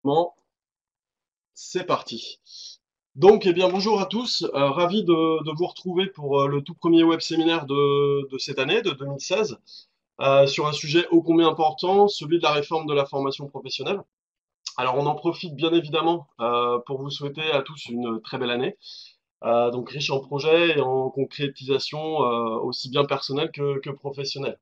Bon, c'est parti. Donc, eh bien, bonjour à tous. Ravi de vous retrouver pour le tout premier web séminaire de cette année, de 2016, sur un sujet ô combien important, celui de la réforme de la formation professionnelle. Alors, on en profite bien évidemment pour vous souhaiter à tous une très belle année, donc riche en projets et en concrétisation aussi bien personnelle que professionnelle.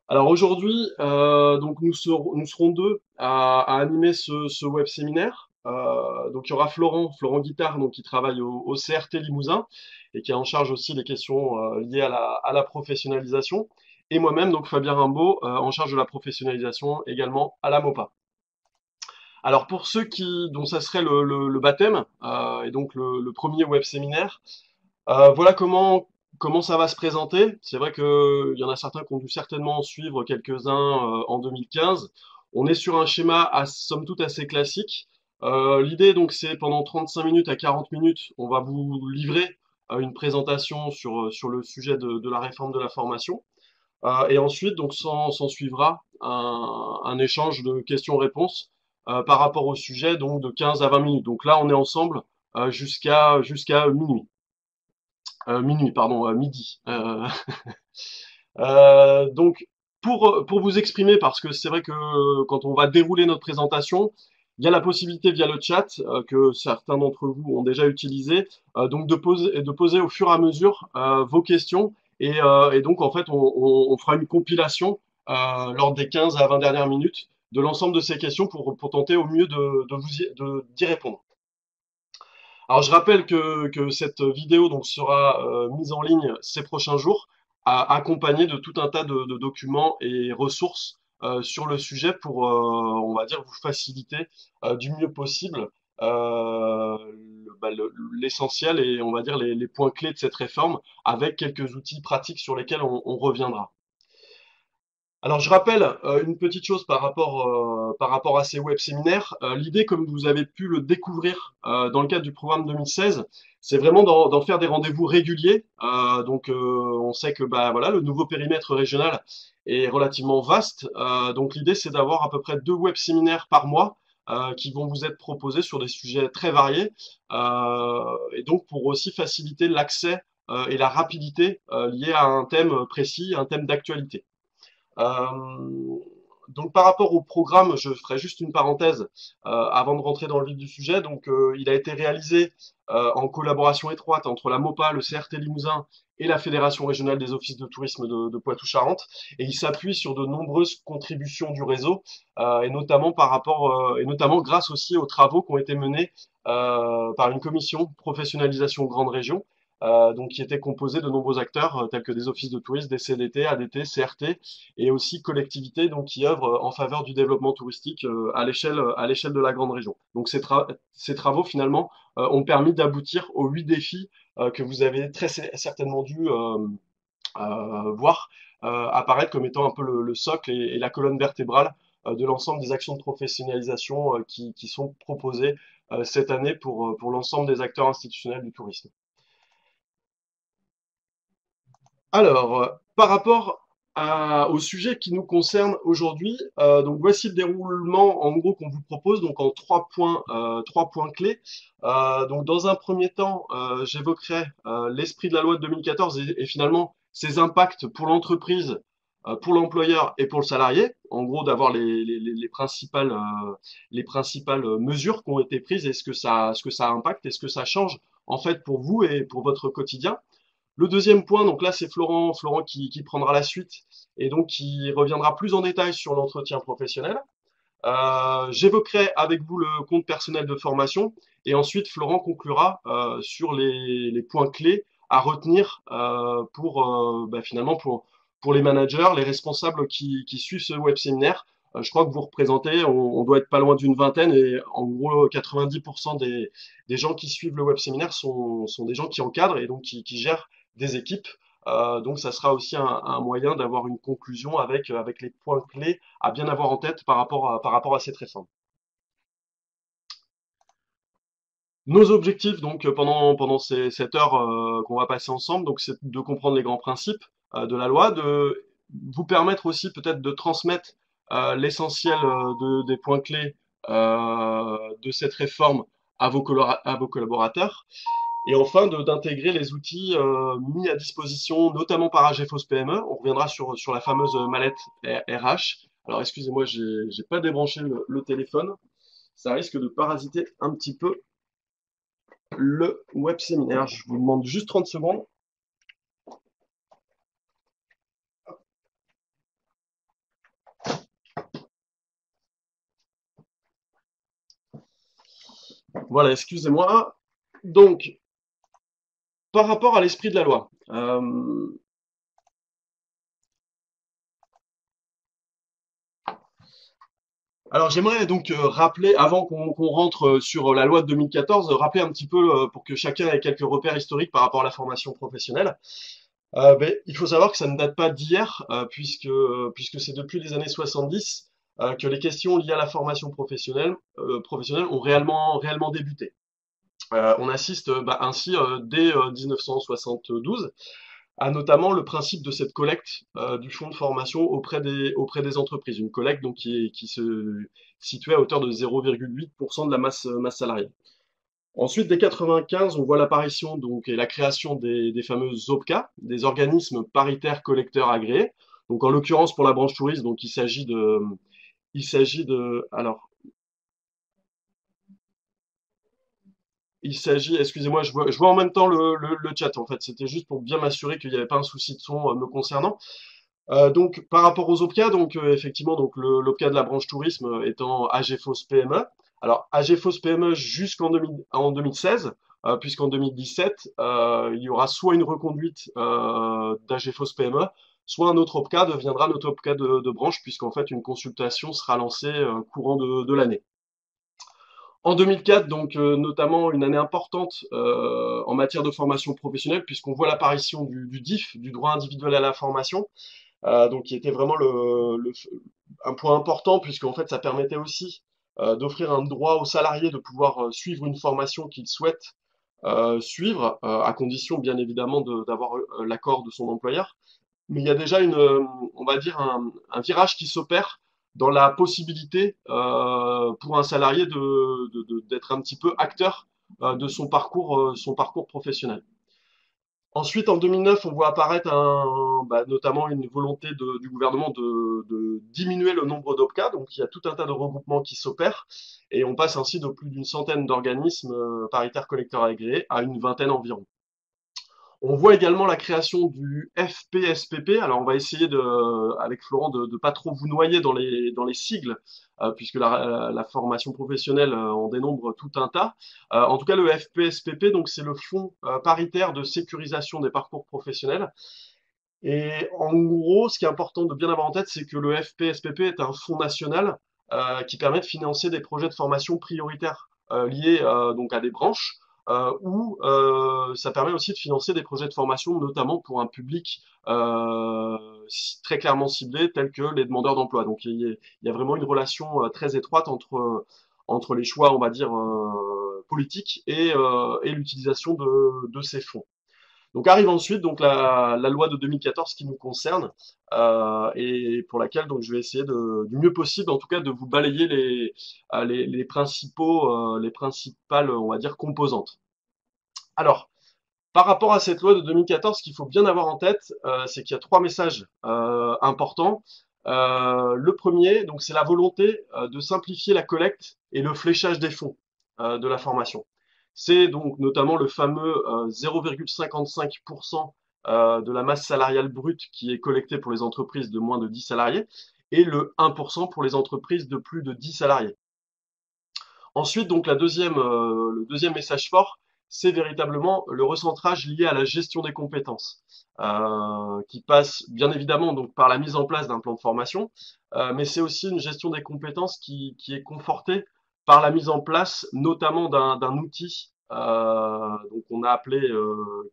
Alors aujourd'hui, donc nous serons deux à animer ce web séminaire. Donc il y aura Florent Guittard, donc qui travaille au CRT Limousin et qui est en charge aussi des questions liées à la professionnalisation. Et moi-même, donc Fabien Rimbaud, en charge de la professionnalisation également à la MOPA. Alors pour ceux dont ça serait le baptême, et donc le premier web séminaire, voilà comment ça va se présenter. C'est vrai qu'il y en a certains qui ont dû certainement en suivre quelques-uns en 2015. On est sur un schéma somme toute assez classique. L'idée donc c'est pendant 35 minutes à 40 minutes, on va vous livrer une présentation sur le sujet de la réforme de la formation. Et ensuite donc s'en suivra un échange de questions-réponses par rapport au sujet donc de 15 à 20 minutes. Donc là on est ensemble jusqu'à minuit. Minuit, pardon, midi. Donc, pour vous exprimer, parce que c'est vrai que quand on va dérouler notre présentation, il y a la possibilité via le chat que certains d'entre vous ont déjà utilisé, donc de poser au fur et à mesure vos questions. Et donc, en fait, on fera une compilation lors des 15 à 20 dernières minutes de l'ensemble de ces questions pour tenter au mieux d'y répondre. Alors je rappelle que cette vidéo donc sera mise en ligne ces prochains jours, accompagnée de tout un tas de documents et ressources sur le sujet pour, on va dire, vous faciliter du mieux possible l'essentiel et on va dire les points clés de cette réforme avec quelques outils pratiques sur lesquels on reviendra. Alors je rappelle une petite chose par rapport à ces web séminaires. L'idée, comme vous avez pu le découvrir dans le cadre du programme 2016, c'est vraiment d'en faire des rendez-vous réguliers. On sait que bah voilà, le nouveau périmètre régional est relativement vaste. Donc l'idée, c'est d'avoir à peu près 2 web séminaires par mois qui vont vous être proposés sur des sujets très variés. Et donc pour aussi faciliter l'accès et la rapidité liée à un thème précis, un thème d'actualité. Euh, donc par rapport au programme, je ferai juste une parenthèse avant de rentrer dans le vif du sujet. Donc il a été réalisé en collaboration étroite entre la MOPA, le CRT Limousin et la Fédération régionale des offices de tourisme de Poitou-Charentes, et il s'appuie sur de nombreuses contributions du réseau, et notamment et notamment grâce aussi aux travaux qui ont été menés par une commission professionnalisation grande région, donc qui était composée de nombreux acteurs tels que des offices de tourisme, des CDT, ADT, CRT, et aussi collectivités donc qui œuvrent en faveur du développement touristique à l'échelle de la grande région. Donc ces travaux finalement ont permis d'aboutir aux 8 défis que vous avez très certainement dû voir apparaître comme étant un peu le socle et la colonne vertébrale de l'ensemble des actions de professionnalisation qui sont proposées cette année pour l'ensemble des acteurs institutionnels du tourisme. Alors, par rapport au sujet qui nous concerne aujourd'hui, donc voici le déroulement en gros qu'on vous propose, donc en 3 points clés. Donc dans un premier temps, j'évoquerai l'esprit de la loi de 2014 et finalement ses impacts pour l'entreprise, pour l'employeur et pour le salarié. En gros, d'avoir les principales mesures qui ont été prises et ce que ça impacte et ce que ça change en fait pour vous et pour votre quotidien. Le deuxième point, donc là c'est Florent qui prendra la suite et donc qui reviendra plus en détail sur l'entretien professionnel. J'évoquerai avec vous le compte personnel de formation et ensuite Florent conclura sur les points clés à retenir finalement pour les managers, les responsables qui suivent ce web séminaire. Je crois que vous représentez, on doit être pas loin d'une vingtaine et en gros 90% des gens qui suivent le web séminaire sont des gens qui encadrent et donc qui gèrent des équipes. Donc ça sera aussi un moyen d'avoir une conclusion avec les points clés à bien avoir en tête par rapport à cette réforme. Nos objectifs, donc pendant cette heure qu'on va passer ensemble, donc c'est de comprendre les grands principes de la loi, de vous permettre aussi peut-être de transmettre l'essentiel des points clés de cette réforme à vos collaborateurs. Et enfin, d'intégrer les outils mis à disposition, notamment par AGFOS PME. On reviendra sur la fameuse mallette RH. Alors, excusez-moi, j'ai pas débranché le téléphone. Ça risque de parasiter un petit peu le web séminaire. Je vous demande juste 30 secondes. Voilà, excusez-moi. Donc, par rapport à l'esprit de la loi, alors j'aimerais donc rappeler, avant qu'on rentre sur la loi de 2014, rappeler un petit peu pour que chacun ait quelques repères historiques par rapport à la formation professionnelle. Il faut savoir que ça ne date pas d'hier, puisque c'est depuis les années 70 que les questions liées à la formation professionnelle ont réellement débuté. On assiste ainsi dès 1972 à notamment le principe de cette collecte du fonds de formation auprès des entreprises. Une collecte donc qui se situait à hauteur de 0,8% de la masse salariale. Ensuite, dès 95, on voit l'apparition donc et la création des fameuses OPCA, des organismes paritaires collecteurs agréés. Donc en l'occurrence pour la branche tourisme, donc alors excusez-moi, je vois en même temps le chat en fait. C'était juste pour bien m'assurer qu'il n'y avait pas un souci de son me concernant. Donc par rapport aux OPCA, donc effectivement donc l'OPCA de la branche tourisme étant AGFOS PME. Alors AGFOS PME en 2016, puisqu'en 2017 il y aura soit une reconduite d'AGFOS PME, soit un autre OPCA deviendra notre OPCA de branche, puisqu'en fait une consultation sera lancée courant de l'année. En 2004, donc notamment une année importante en matière de formation professionnelle, puisqu'on voit l'apparition du DIF, du droit individuel à la formation, donc qui était vraiment un point important, puisqu'en fait ça permettait aussi d'offrir un droit aux salariés de pouvoir suivre une formation qu'ils souhaitent suivre, à condition bien évidemment d'avoir l'accord de son employeur. Mais il y a déjà on va dire un virage qui s'opère dans la possibilité pour un salarié d'être un petit peu acteur de son parcours professionnel. Ensuite, en 2009, on voit apparaître notamment une volonté du gouvernement de diminuer le nombre d'OPCA. Donc, il y a tout un tas de regroupements qui s'opèrent et on passe ainsi de plus d'une centaine d'organismes paritaires collecteurs agréés à une vingtaine environ. On voit également la création du FPSPP. Alors, on va essayer avec Florent de ne pas trop vous noyer dans les sigles, puisque la formation professionnelle en dénombre tout un tas. En tout cas, le FPSPP, donc c'est le Fonds paritaire de sécurisation des parcours professionnels. Et en gros, ce qui est important de bien avoir en tête, c'est que le FPSPP est un fonds national qui permet de financer des projets de formation prioritaires liés donc à des branches ou ça permet aussi de financer des projets de formation, notamment pour un public très clairement ciblé, tel que les demandeurs d'emploi. Donc il y a vraiment une relation très étroite entre les choix, on va dire, politiques et l'utilisation de ces fonds. Donc arrive ensuite donc la loi de 2014 qui nous concerne et pour laquelle donc je vais essayer du mieux possible en tout cas de vous balayer les principales on va dire composantes. Alors par rapport à cette loi de 2014, ce qu'il faut bien avoir en tête, c'est qu'il y a trois messages importants. Le premier, donc, c'est la volonté de simplifier la collecte et le fléchage des fonds de la formation. C'est donc notamment le fameux 0,55% de la masse salariale brute qui est collectée pour les entreprises de moins de 10 salariés et le 1% pour les entreprises de plus de 10 salariés. Ensuite, donc le deuxième message fort, c'est véritablement le recentrage lié à la gestion des compétences, qui passe bien évidemment donc par la mise en place d'un plan de formation, mais c'est aussi une gestion des compétences qui est confortée par la mise en place notamment d'un outil donc on a appelé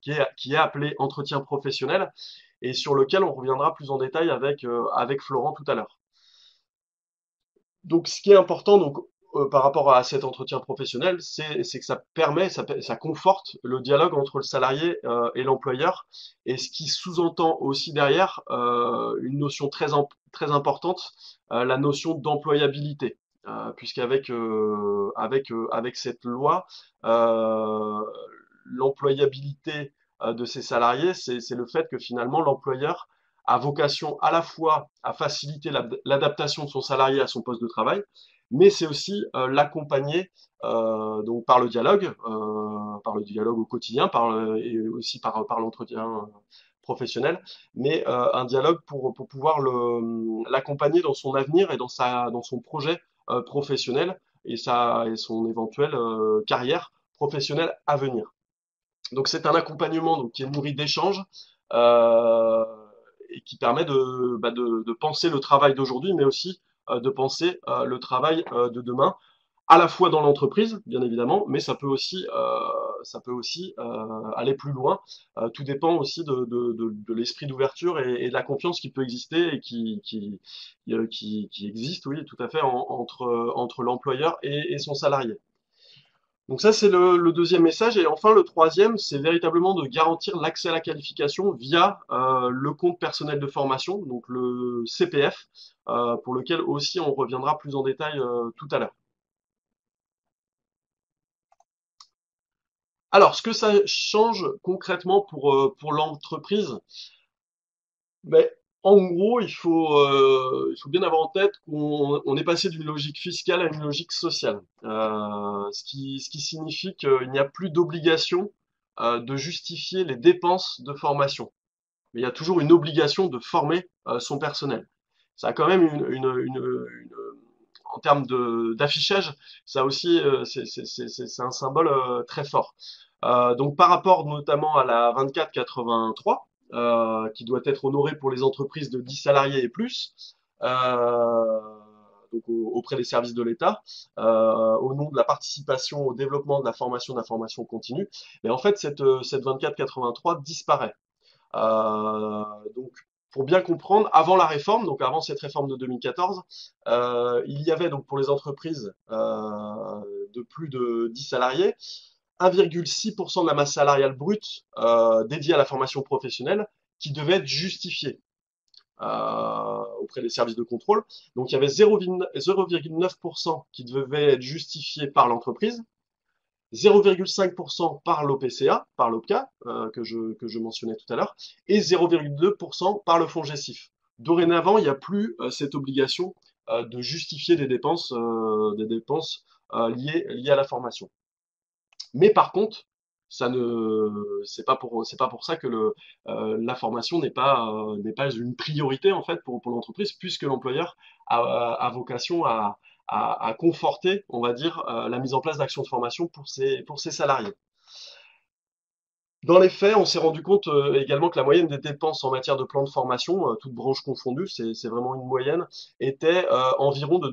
qui est appelé entretien professionnel et sur lequel on reviendra plus en détail avec Florent tout à l'heure. Donc, ce qui est important, donc, par rapport à cet entretien professionnel, c'est que ça conforte le dialogue entre le salarié et l'employeur, et ce qui sous-entend aussi derrière une notion très importante, la notion d'employabilité. puisqu'avec avec cette loi, euh, l'employabilité de ces salariés, c'est le fait que finalement l'employeur a vocation à la fois à faciliter l'adaptation de son salarié à son poste de travail, mais c'est aussi l'accompagner donc par le dialogue au quotidien, et aussi par l'entretien professionnel, mais un dialogue pour pouvoir l'accompagner dans son avenir et dans son projet professionnel et son éventuelle carrière professionnelle à venir. Donc c'est un accompagnement donc, qui est nourri d'échanges euh, et qui permet de penser le travail d'aujourd'hui, mais aussi de penser le travail de demain, à la fois dans l'entreprise, bien évidemment, mais ça peut aussi aller plus loin. Tout dépend aussi de l'esprit d'ouverture et de la confiance qui peut exister et qui existe, oui, tout à fait, entre l'employeur et son salarié. Donc ça, c'est le deuxième message. Et enfin, le troisième, c'est véritablement de garantir l'accès à la qualification via le compte personnel de formation, donc le CPF, pour lequel aussi on reviendra plus en détail tout à l'heure. Alors, ce que ça change concrètement pour l'entreprise, ben, en gros, il faut bien avoir en tête qu'on est passé d'une logique fiscale à une logique sociale. Ce qui signifie qu'il n'y a plus d'obligation de justifier les dépenses de formation. Mais il y a toujours une obligation de former son personnel. Ça a quand même en termes d'affichage, ça aussi, c'est un symbole très fort. Donc par rapport notamment à la 2483, qui doit être honorée pour les entreprises de 10 salariés et plus, euh, donc auprès des services de l'État, au nom de la participation au développement de la formation continue, mais en fait cette 2483 disparaît. Euh, donc, pour bien comprendre, avant la réforme, donc avant cette réforme de 2014, il y avait donc pour les entreprises de plus de 10 salariés, 1,6% de la masse salariale brute dédiée à la formation professionnelle qui devait être justifiée auprès des services de contrôle. Donc il y avait 0,9% qui devait être justifié par l'entreprise, 0,5% par l'OPCA, par l'OPCA, que je mentionnais tout à l'heure, et 0,2% par le fonds GESIF. Dorénavant, il n'y a plus cette obligation de justifier des dépenses liées à la formation. Mais par contre, c'est pas pour ça que la formation n'est pas une priorité en fait pour l'entreprise, puisque l'employeur a vocation à conforter, on va dire, la mise en place d'actions de formation pour ses salariés. Dans les faits, on s'est rendu compte également que la moyenne des dépenses en matière de plan de formation, toutes branches confondues, c'est vraiment une moyenne, était environ de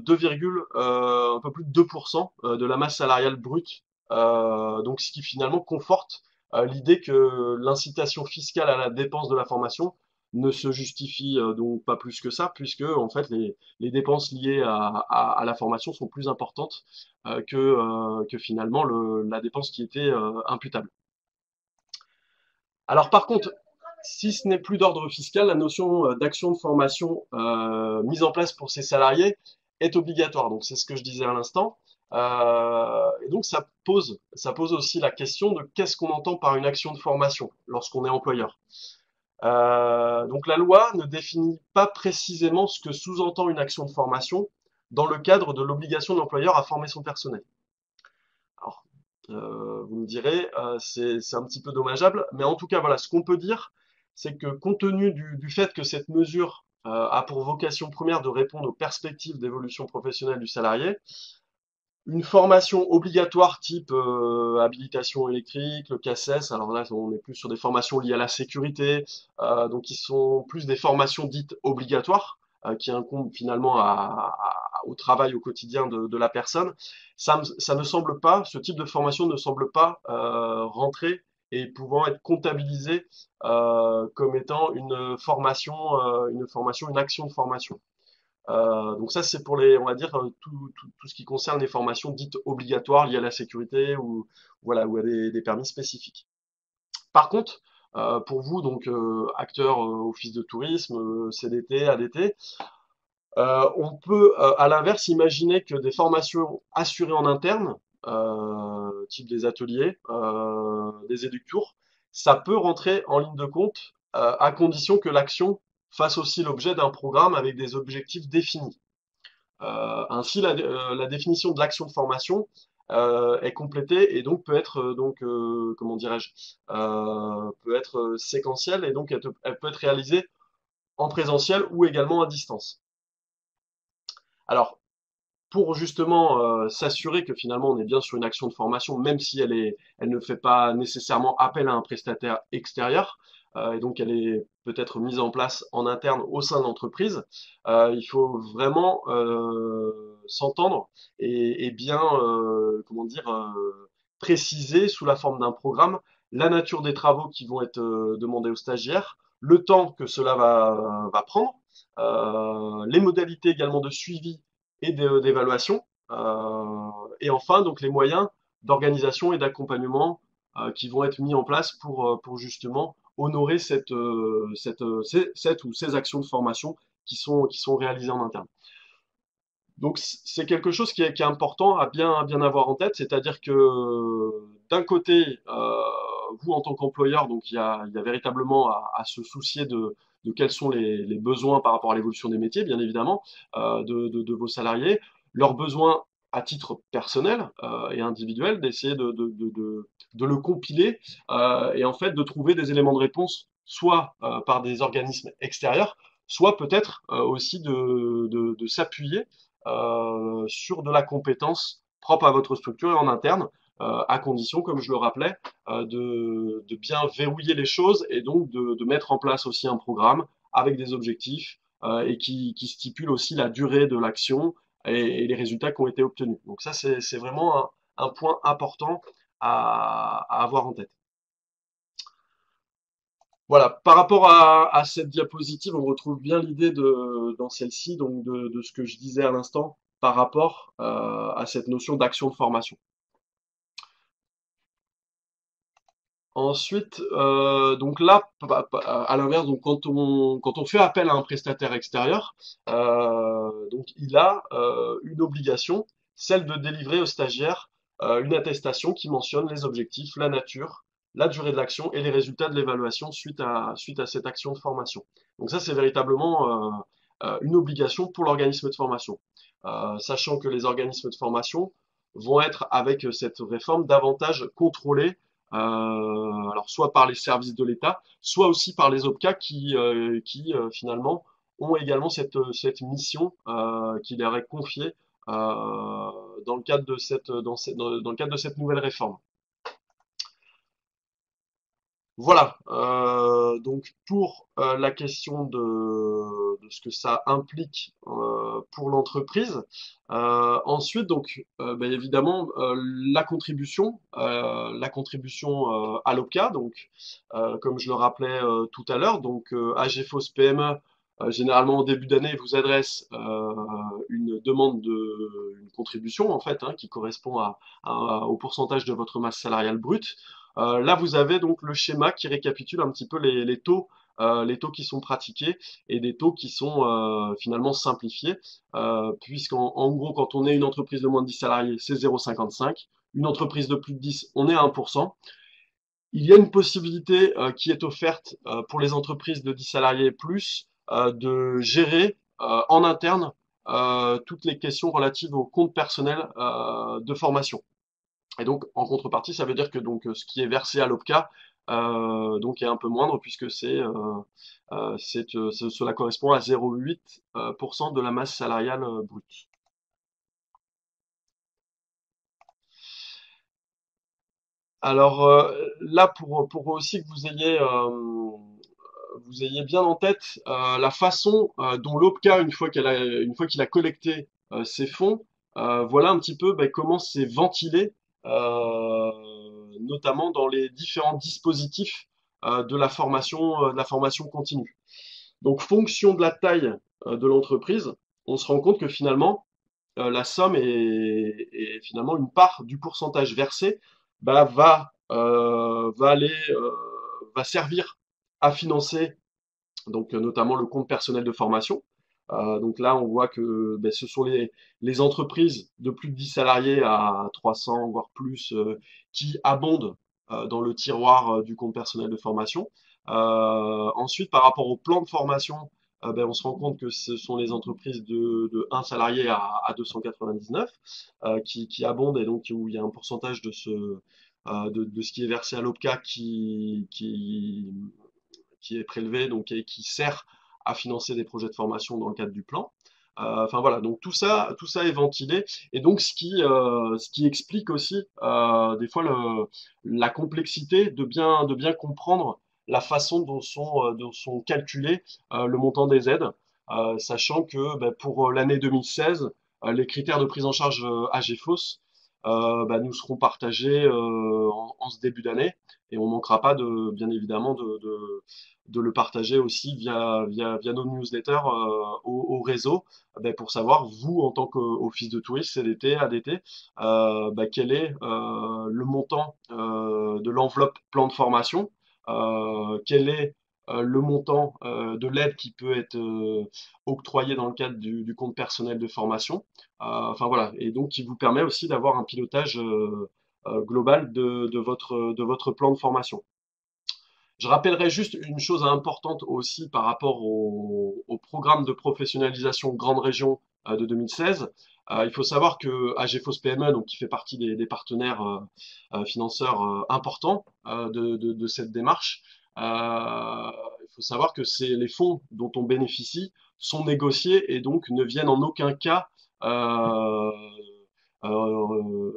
un peu plus de 2% de la masse salariale brute. Donc, ce qui finalement conforte l'idée que l'incitation fiscale à la dépense de la formation ne se justifie donc pas plus que ça, puisque en fait les dépenses liées à la formation sont plus importantes que finalement la dépense qui était imputable. Alors par contre, si ce n'est plus d'ordre fiscal, la notion d'action de formation mise en place pour ces salariés est obligatoire. Donc c'est ce que je disais à l'instant. Et donc ça pose aussi la question de qu'est-ce qu'on entend par une action de formation lorsqu'on est employeur. Donc la loi ne définit pas précisément ce que sous-entend une action de formation dans le cadre de l'obligation de l'employeur à former son personnel. Alors, vous me direz, c'est un petit peu dommageable, mais en tout cas, voilà, ce qu'on peut dire, c'est que compte tenu du fait que cette mesure a pour vocation première de répondre aux perspectives d'évolution professionnelle du salarié, une formation obligatoire type habilitation électrique, le CACES, alors là on est plus sur des formations liées à la sécurité, donc qui sont plus des formations dites obligatoires, qui incombent finalement au travail au quotidien de la personne. Ça ne semble pas, ce type de formation ne semble pas rentrer et pouvant être comptabilisé comme étant une formation, une action de formation. Donc ça, c'est pour on va dire, tout ce qui concerne les formations dites obligatoires liées à la sécurité ou, voilà, ou à des permis spécifiques. Par contre, pour vous, donc acteurs office de tourisme, CDT, ADT, On peut, à l'inverse, imaginer que des formations assurées en interne, type des ateliers, des éductours, ça peut rentrer en ligne de compte, à condition que l'action fasse aussi l'objet d'un programme avec des objectifs définis. Ainsi, la définition de l'action de formation est complétée et donc peut être comment dirais-je, peut être séquentielle et donc elle peut être réalisée en présentiel ou également à distance. Alors, pour justement s'assurer que finalement on est bien sur une action de formation, même si elle ne fait pas nécessairement appel à un prestataire extérieur, et donc elle est peut-être mise en place en interne au sein de l'entreprise, il faut vraiment s'entendre et bien, comment dire, préciser sous la forme d'un programme la nature des travaux qui vont être demandés aux stagiaires, le temps que cela va prendre, les modalités également de suivi et d'évaluation. Et enfin, donc les moyens d'organisation et d'accompagnement qui vont être mis en place pour justement honorer cette ou ces actions de formation qui sont réalisées en interne. Donc c'est quelque chose qui est important à bien avoir en tête, c'est-à-dire que d'un côté, vous en tant qu'employeur, donc il y a véritablement à se soucier de quels sont les besoins par rapport à l'évolution des métiers, bien évidemment, de vos salariés, leurs besoins à titre personnel et individuel, d'essayer de le compiler et en fait de trouver des éléments de réponse, soit par des organismes extérieurs, soit peut-être aussi de s'appuyer sur de la compétence propre à votre structure et en interne, à condition, comme je le rappelais, de bien verrouiller les choses et donc de mettre en place aussi un programme avec des objectifs et qui stipule aussi la durée de l'action et les résultats qui ont été obtenus. Donc ça, c'est vraiment un point important à avoir en tête. Voilà, par rapport à cette diapositive, on retrouve bien l'idée dans celle-ci, donc de ce que je disais à l'instant par rapport à cette notion d'action de formation. Ensuite, donc là, à l'inverse, donc quand on fait appel à un prestataire extérieur, donc il a une obligation, celle de délivrer aux stagiaires une attestation qui mentionne les objectifs, la nature, la durée de l'action et les résultats de l'évaluation suite à cette action de formation. Donc ça, c'est véritablement une obligation pour l'organisme de formation. Sachant que les organismes de formation vont être, avec cette réforme, davantage contrôlés alors soit par les services de l'État, soit aussi par les OPCA qui finalement ont également cette mission qui leur est confiée dans le cadre de dans le cadre de cette nouvelle réforme. Voilà, donc pour la question de ce que ça implique pour l'entreprise. Ensuite, donc, évidemment, la contribution à l'OPCA, donc, comme je le rappelais tout à l'heure, donc AGFOS PME, généralement au début d'année, vous adresse une demande une contribution en fait, hein, qui correspond au pourcentage de votre masse salariale brute. Là, vous avez donc le schéma qui récapitule un petit peu les taux qui sont pratiqués et des taux qui sont finalement simplifiés, en gros, quand on est une entreprise de moins de 10 salariés, c'est 0,55. Une entreprise de plus de 10, on est à 1%. Il y a une possibilité qui est offerte pour les entreprises de 10 salariés et plus de gérer en interne toutes les questions relatives au compte personnel de formation. Et donc, en contrepartie, ça veut dire que donc ce qui est versé à l'OPCA donc est un peu moindre puisque cela correspond à 0,8% de la masse salariale brute. Alors là, pour aussi que vous ayez bien en tête la façon dont l'OPCA, une fois qu'il a collecté ses fonds, voilà un petit peu comment c'est ventilé, euh, notamment dans les différents dispositifs de la formation continue. Donc, fonction de la taille de l'entreprise, on se rend compte que finalement, la somme est finalement une part du pourcentage versé va servir à financer donc notamment le compte personnel de formation, Donc là, on voit que ben, ce sont les entreprises de plus de 10 salariés à 300, voire plus, qui abondent dans le tiroir du compte personnel de formation. Ensuite, par rapport au plan de formation, ben, on se rend compte que ce sont les entreprises de 1 salarié à 299 qui abondent et donc où il y a un pourcentage de ce qui est versé à l'OPCA qui est prélevé donc, et qui sert à financer des projets de formation dans le cadre du plan. Enfin voilà, donc tout ça est ventilé et donc ce qui explique aussi des fois la complexité de bien comprendre la façon dont sont calculés le montant des aides, sachant que ben, pour l'année 2016, les critères de prise en charge AGFOS ben, nous seront partagés en ce début d'année et on manquera pas de bien évidemment de le partager aussi via nos newsletters au réseau ben, pour savoir, vous, en tant qu'office de tourisme, CDT, ADT, ben, quel est le montant de l'enveloppe plan de formation, quel est le montant de l'aide qui peut être octroyée dans le cadre du compte personnel de formation. Enfin voilà, et donc qui vous permet aussi d'avoir un pilotage global de votre plan de formation. Je rappellerai juste une chose importante aussi par rapport au programme de professionnalisation Grande Région de 2016. Il faut savoir que AGFOS PME, donc qui fait partie des partenaires financeurs importants de cette démarche, il faut savoir que c'est les fonds dont on bénéficie sont négociés et donc ne viennent en aucun cas euh, euh,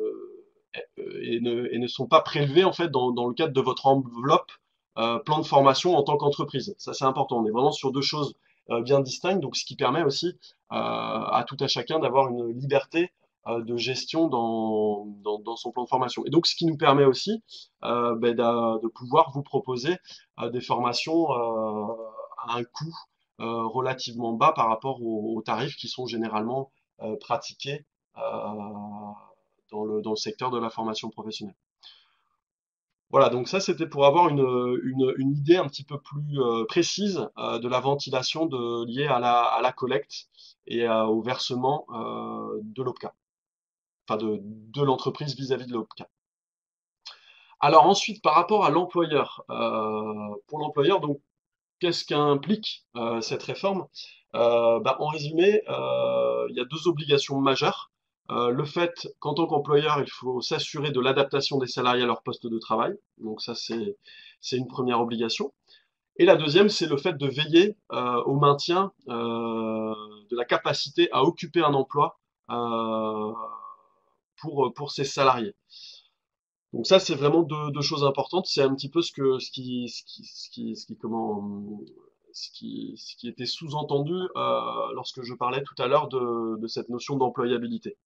et ne sont pas prélevés en fait dans le cadre de votre enveloppe plan de formation en tant qu'entreprise. Ça, c'est important. On est vraiment sur deux choses bien distinctes, donc ce qui permet aussi à tout à chacun d'avoir une liberté de gestion dans son plan de formation. Et donc, ce qui nous permet aussi ben, de pouvoir vous proposer des formations à un coût relativement bas par rapport aux tarifs qui sont généralement pratiqués dans le secteur de la formation professionnelle. Voilà, donc ça c'était pour avoir une idée un petit peu plus précise de la ventilation liée à la collecte et au versement de l'OPCA, enfin de l'entreprise vis-à-vis de l'OPCA. Alors ensuite, par rapport à l'employeur, pour l'employeur, donc qu'est-ce qu'implique cette réforme? Bah, en résumé, il y a deux obligations majeures. Le fait qu'en tant qu'employeur, il faut s'assurer de l'adaptation des salariés à leur poste de travail. Donc ça, c'est une première obligation. Et la deuxième, c'est le fait de veiller au maintien de la capacité à occuper un emploi euh, pour ses salariés. Donc ça, c'est vraiment deux choses importantes. C'est un petit peu ce qui était sous-entendu lorsque je parlais tout à l'heure de cette notion d'employabilité.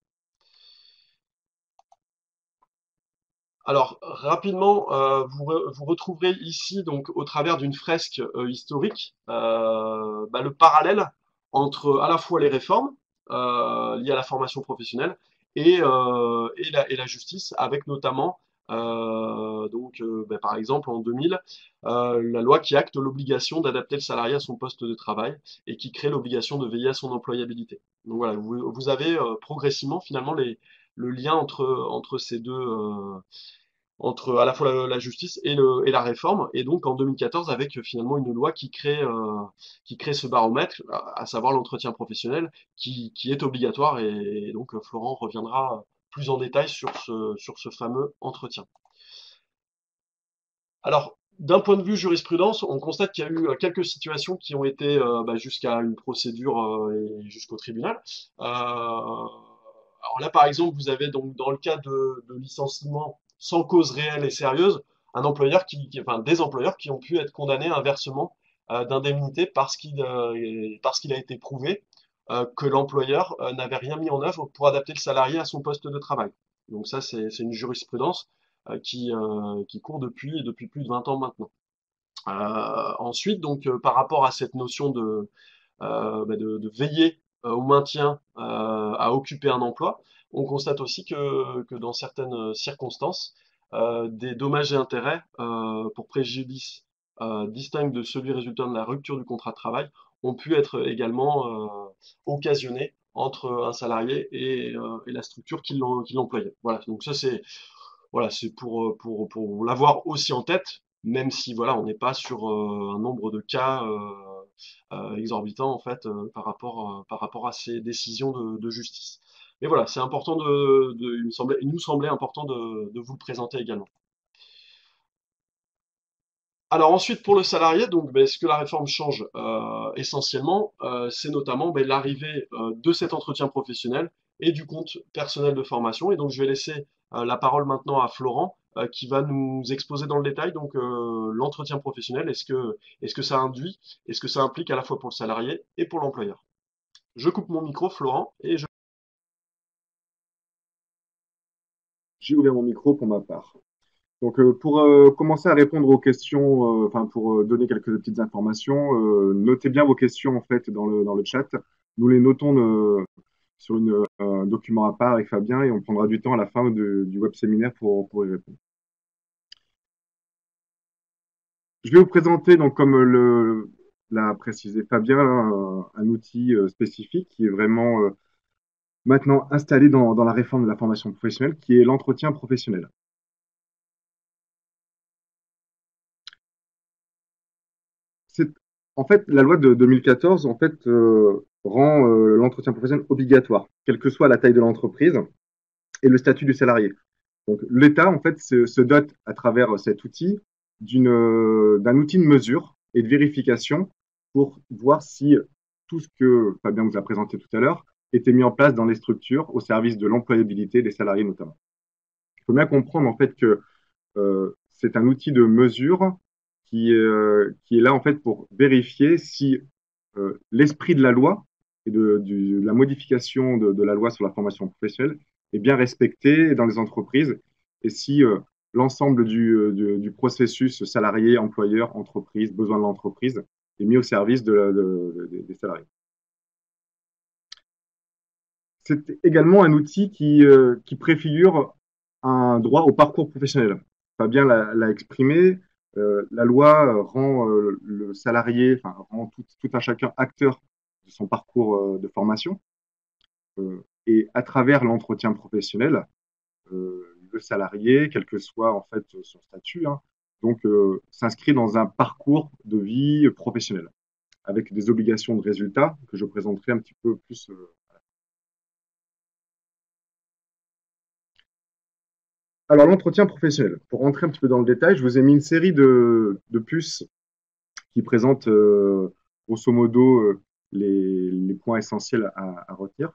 Alors rapidement, vous retrouverez ici donc au travers d'une fresque historique bah, le parallèle entre à la fois les réformes liées à la formation professionnelle et la justice, avec notamment bah, par exemple en 2000 la loi qui acte l'obligation d'adapter le salarié à son poste de travail et qui crée l'obligation de veiller à son employabilité. Donc voilà, vous avez progressivement finalement le lien entre ces deux entre à la fois la justice et la réforme, et donc en 2014 avec finalement une loi qui crée ce baromètre, à savoir l'entretien professionnel, qui est obligatoire, et donc Florent reviendra plus en détail sur ce fameux entretien. Alors, d'un point de vue jurisprudence, on constate qu'il y a eu quelques situations qui ont été bah, jusqu'à une procédure et jusqu'au tribunal. Alors là, par exemple, vous avez donc dans le cas de licenciement sans cause réelle et sérieuse, un employeur enfin des employeurs qui ont pu être condamnés à un versement d'indemnité parce qu'il a été prouvé que l'employeur n'avait rien mis en œuvre pour adapter le salarié à son poste de travail. Donc ça, c'est une jurisprudence qui court depuis plus de 20 ans maintenant. Ensuite, donc, par rapport à cette notion bah, de veiller au maintien, à occuper un emploi, on constate aussi que dans certaines circonstances, des dommages et intérêts pour préjudice distincts de celui résultant de la rupture du contrat de travail ont pu être également occasionnés entre un salarié et la structure qui l'employait. Voilà, donc ça c'est pour l'avoir aussi en tête, même si voilà, on n'est pas sur un nombre de cas exorbitant en fait par rapport à ces décisions de justice. Mais voilà, c'est important il nous semblait important de vous le présenter également. Alors ensuite, pour le salarié, donc, ben, ce que la réforme change essentiellement, c'est notamment ben, l'arrivée de cet entretien professionnel et du compte personnel de formation. Et donc, je vais laisser la parole maintenant à Florent, qui va nous exposer dans le détail donc l'entretien professionnel. Est-ce que ça induit, est-ce que ça implique à la fois pour le salarié et pour l'employeur? Je coupe mon micro, Florent, et je... J'ai ouvert mon micro pour ma part. Donc, pour commencer à répondre aux questions, enfin pour donner quelques petites informations, notez bien vos questions en fait dans le chat. Nous les notons sur un document à part avec Fabien et on prendra du temps à la fin du web séminaire pour y répondre. Je vais vous présenter donc comme l'a précisé Fabien, un outil spécifique qui est vraiment maintenant installé dans la réforme de la formation professionnelle, qui est l'entretien professionnel. C'est, en fait, la loi de 2014 en fait, rend l'entretien professionnel obligatoire, quelle que soit la taille de l'entreprise et le statut du salarié. Donc, l'État, en fait, se dote à travers cet outil d'un outil de mesure et de vérification pour voir si tout ce que Fabien vous a présenté tout à l'heure était mis en place dans les structures au service de l'employabilité des salariés notamment. Il faut bien comprendre en fait que c'est un outil de mesure qui est là en fait pour vérifier si l'esprit de la loi et de la modification de la loi sur la formation professionnelle est bien respecté dans les entreprises et si l'ensemble du processus salarié, employeur, entreprise, besoin de l'entreprise est mis au service des salariés. C'est également un outil qui préfigure un droit au parcours professionnel. Fabien l'a exprimé, la loi rend le salarié, enfin, rend tout un chacun acteur de son parcours de formation. Et à travers l'entretien professionnel, le salarié, quel que soit en fait son statut, hein, donc s'inscrit dans un parcours de vie professionnelle avec des obligations de résultats que je présenterai un petit peu plus. Alors l'entretien professionnel, pour rentrer un petit peu dans le détail, je vous ai mis une série de puces qui présentent grosso modo les points essentiels à retenir.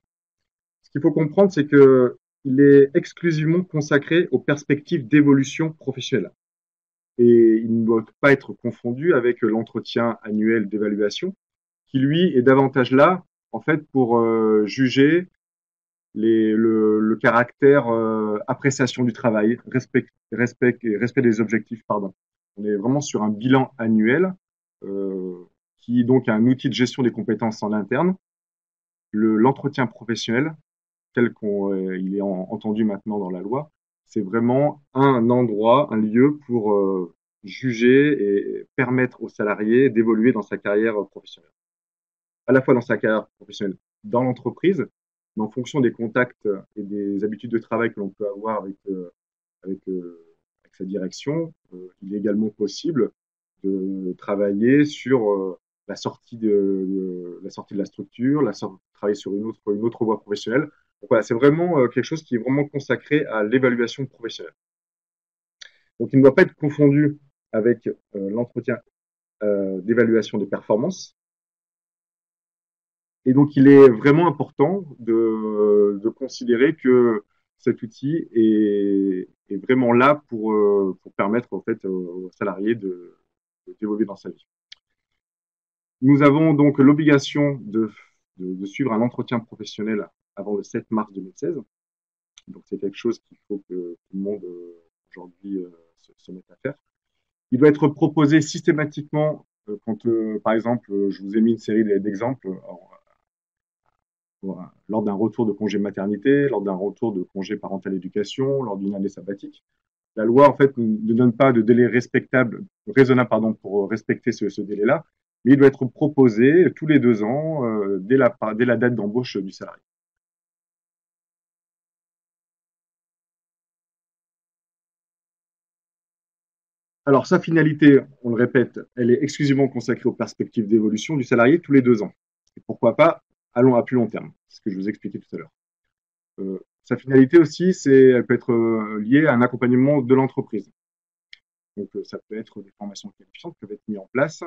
Ce qu'il faut comprendre, c'est qu'il est exclusivement consacré aux perspectives d'évolution professionnelle. Et il ne doit pas être confondu avec l'entretien annuel d'évaluation, qui lui est davantage là, en fait, pour juger le caractère appréciation du travail, respect des objectifs, pardon. On est vraiment sur un bilan annuel qui donc est un outil de gestion des compétences en interne. L'entretien professionnel, tel qu'il est entendu maintenant dans la loi, c'est vraiment un endroit, un lieu pour juger et permettre aux salariés d'évoluer dans sa carrière professionnelle. À la fois dans sa carrière professionnelle dans l'entreprise, mais en fonction des contacts et des habitudes de travail que l'on peut avoir avec, avec sa direction, il est également possible de travailler sur la sortie de la structure, travailler sur une autre voie professionnelle. Donc voilà, c'est vraiment quelque chose qui est vraiment consacré à l'évaluation professionnelle. Donc il ne doit pas être confondu avec l'entretien d'évaluation des performances. Et donc il est vraiment important de considérer que cet outil est vraiment là pour permettre en fait aux salariés d'évoluer dans sa vie. Nous avons donc l'obligation de suivre un entretien professionnel avant le 7 mars 2016. Donc c'est quelque chose qu'il faut que tout le monde aujourd'hui se mette à faire. Il doit être proposé systématiquement quand, par exemple, je vous ai mis une série d'exemples lors d'un retour de congé maternité, lors d'un retour de congé parental éducation, lors d'une année sabbatique. La loi, en fait, ne donne pas de délai raisonnable, pardon, pour respecter ce délai-là. mais il doit être proposé tous les 2 ans dès la date d'embauche du salarié. Alors, sa finalité, on le répète, elle est exclusivement consacrée aux perspectives d'évolution du salarié tous les 2 ans. Et pourquoi pas, allons à plus long terme, c'est ce que je vous expliquais tout à l'heure. Sa finalité aussi, elle peut être liée à un accompagnement de l'entreprise. Donc, ça peut être des formations qualifiantes qui peuvent être mises en place.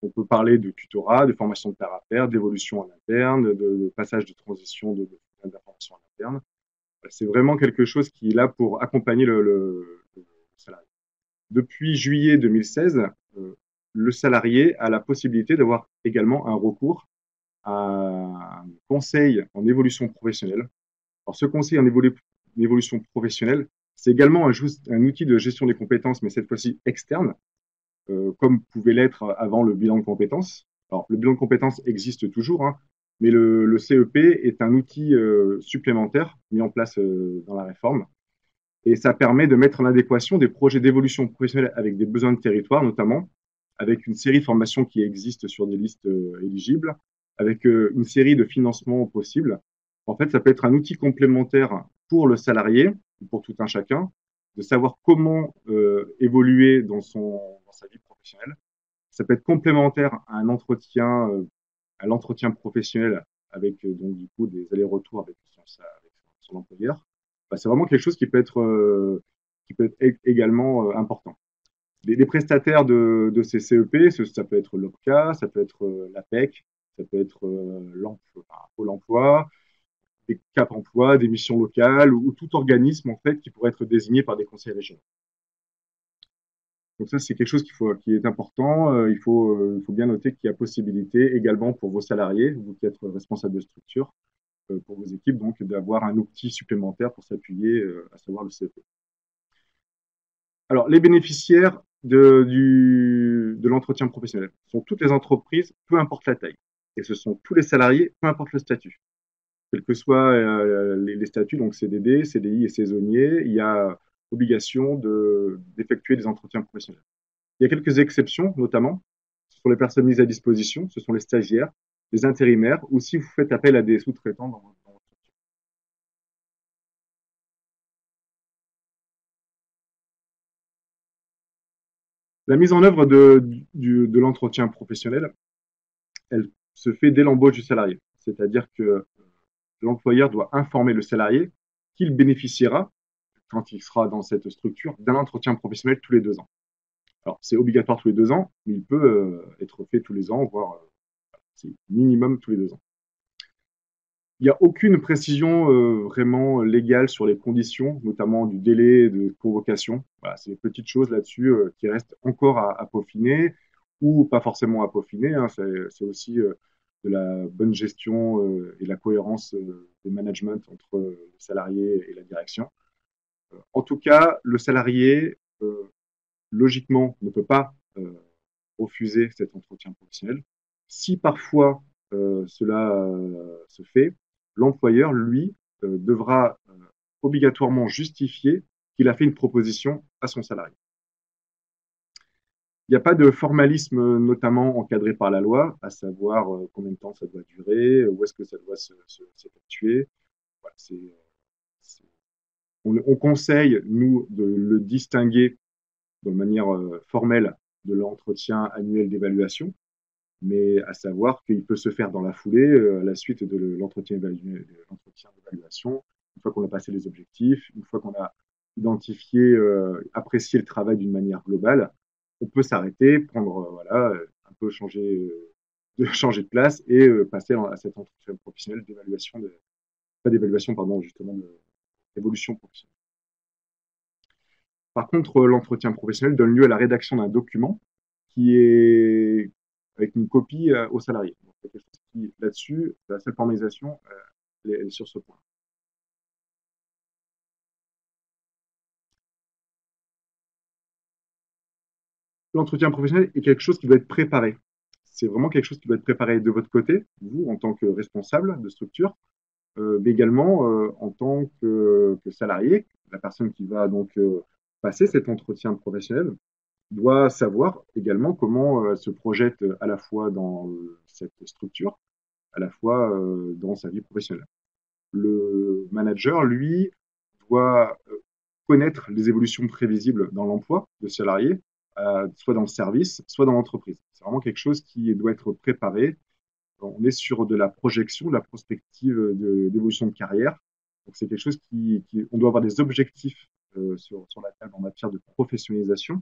On peut parler de tutorat, de formation de pair à pair, d'évolution en interne, de passage de transition d'information en interne. C'est vraiment quelque chose qui est là pour accompagner le salarié. Depuis juillet 2016, euh, le salarié a la possibilité d'avoir également un recours à un conseil en évolution professionnelle. Alors, ce conseil en évolution professionnelle, c'est également un outil de gestion des compétences, mais cette fois-ci externe, comme pouvait l'être avant le bilan de compétences. Alors, le bilan de compétences existe toujours, hein, mais le CEP est un outil supplémentaire mis en place dans la réforme. Et ça permet de mettre en adéquation des projets d'évolution professionnelle avec des besoins de territoire, notamment, avec une série de formations qui existent sur des listes éligibles, avec une série de financements possibles. En fait, ça peut être un outil complémentaire pour le salarié, pour tout un chacun, de savoir comment évoluer dans sa vie professionnelle. Ça peut être complémentaire à un entretien, à l'entretien professionnel avec donc du coup des allers-retours avec son employeur. Bah, c'est vraiment quelque chose qui peut être également important. Les prestataires de ces CEP, ça peut être l'OPCA, ça peut être l'APEC, ça peut être Pôle emploi, des Cap emploi, des missions locales ou tout organisme en fait qui pourrait être désigné par des conseils régionaux. Donc ça, c'est quelque chose qui est important. Il faut bien noter qu'il y a possibilité également pour vos salariés, vous qui êtes responsable de structure, pour vos équipes, donc d'avoir un outil supplémentaire pour s'appuyer, à savoir le CEP. Alors, les bénéficiaires de l'entretien professionnel sont toutes les entreprises, peu importe la taille. Et ce sont tous les salariés, peu importe le statut. Quels que soient les statuts, donc CDD, CDI et saisonnier, il y a obligation d'effectuer des entretiens professionnels. Il y a quelques exceptions, notamment pour les personnes mises à disposition, ce sont les stagiaires, les intérimaires, ou si vous faites appel à des sous-traitants dans votre structure. La mise en œuvre de l'entretien professionnel, elle se fait dès l'embauche du salarié. C'est-à-dire que l'employeur doit informer le salarié qu'il bénéficiera, quand il sera dans cette structure, d'un entretien professionnel tous les 2 ans. Alors, c'est obligatoire tous les 2 ans, mais il peut être fait tous les ans, voire c'est minimum tous les 2 ans. Il n'y a aucune précision vraiment légale sur les conditions, notamment du délai de convocation. Voilà, c'est des petites choses là-dessus qui restent encore à peaufiner ou pas forcément à peaufiner. Hein. C'est aussi de la bonne gestion et la cohérence des managements entre le salarié et la direction. En tout cas, le salarié, logiquement, ne peut pas refuser cet entretien professionnel. Si parfois cela se fait, l'employeur, lui, devra obligatoirement justifier qu'il a fait une proposition à son salarié. Il n'y a pas de formalisme notamment encadré par la loi, à savoir combien de temps ça doit durer, où est-ce que ça doit s'effectuer. Voilà, on conseille, nous, de le distinguer de manière formelle de l'entretien annuel d'évaluation, mais à savoir qu'il peut se faire dans la foulée, à la suite de l'entretien d'évaluation, une fois qu'on a passé les objectifs, une fois qu'on a identifié, apprécié le travail d'une manière globale, on peut s'arrêter, prendre, voilà, un peu changer de place et passer à cet entretien professionnel d'évaluation, pas d'évaluation, pardon, justement, d'évolution professionnelle. Par contre, l'entretien professionnel donne lieu à la rédaction d'un document qui est avec une copie au salarié. Donc, quelque chose qui, là-dessus, la seule formalisation, elle est sur ce point. L'entretien professionnel est quelque chose qui doit être préparé. C'est vraiment quelque chose qui doit être préparé de votre côté, vous, en tant que responsable de structure, mais également en tant que salarié, la personne qui va donc passer cet entretien professionnel. doit savoir également comment elle se projette à la fois dans cette structure, à la fois dans sa vie professionnelle. Le manager, lui, doit connaître les évolutions prévisibles dans l'emploi de salariés, soit dans le service, soit dans l'entreprise. C'est vraiment quelque chose qui doit être préparé. On est sur de la projection, de la prospective d'évolution de carrière. Donc c'est quelque chose on doit avoir des objectifs sur la table en matière de professionnalisation.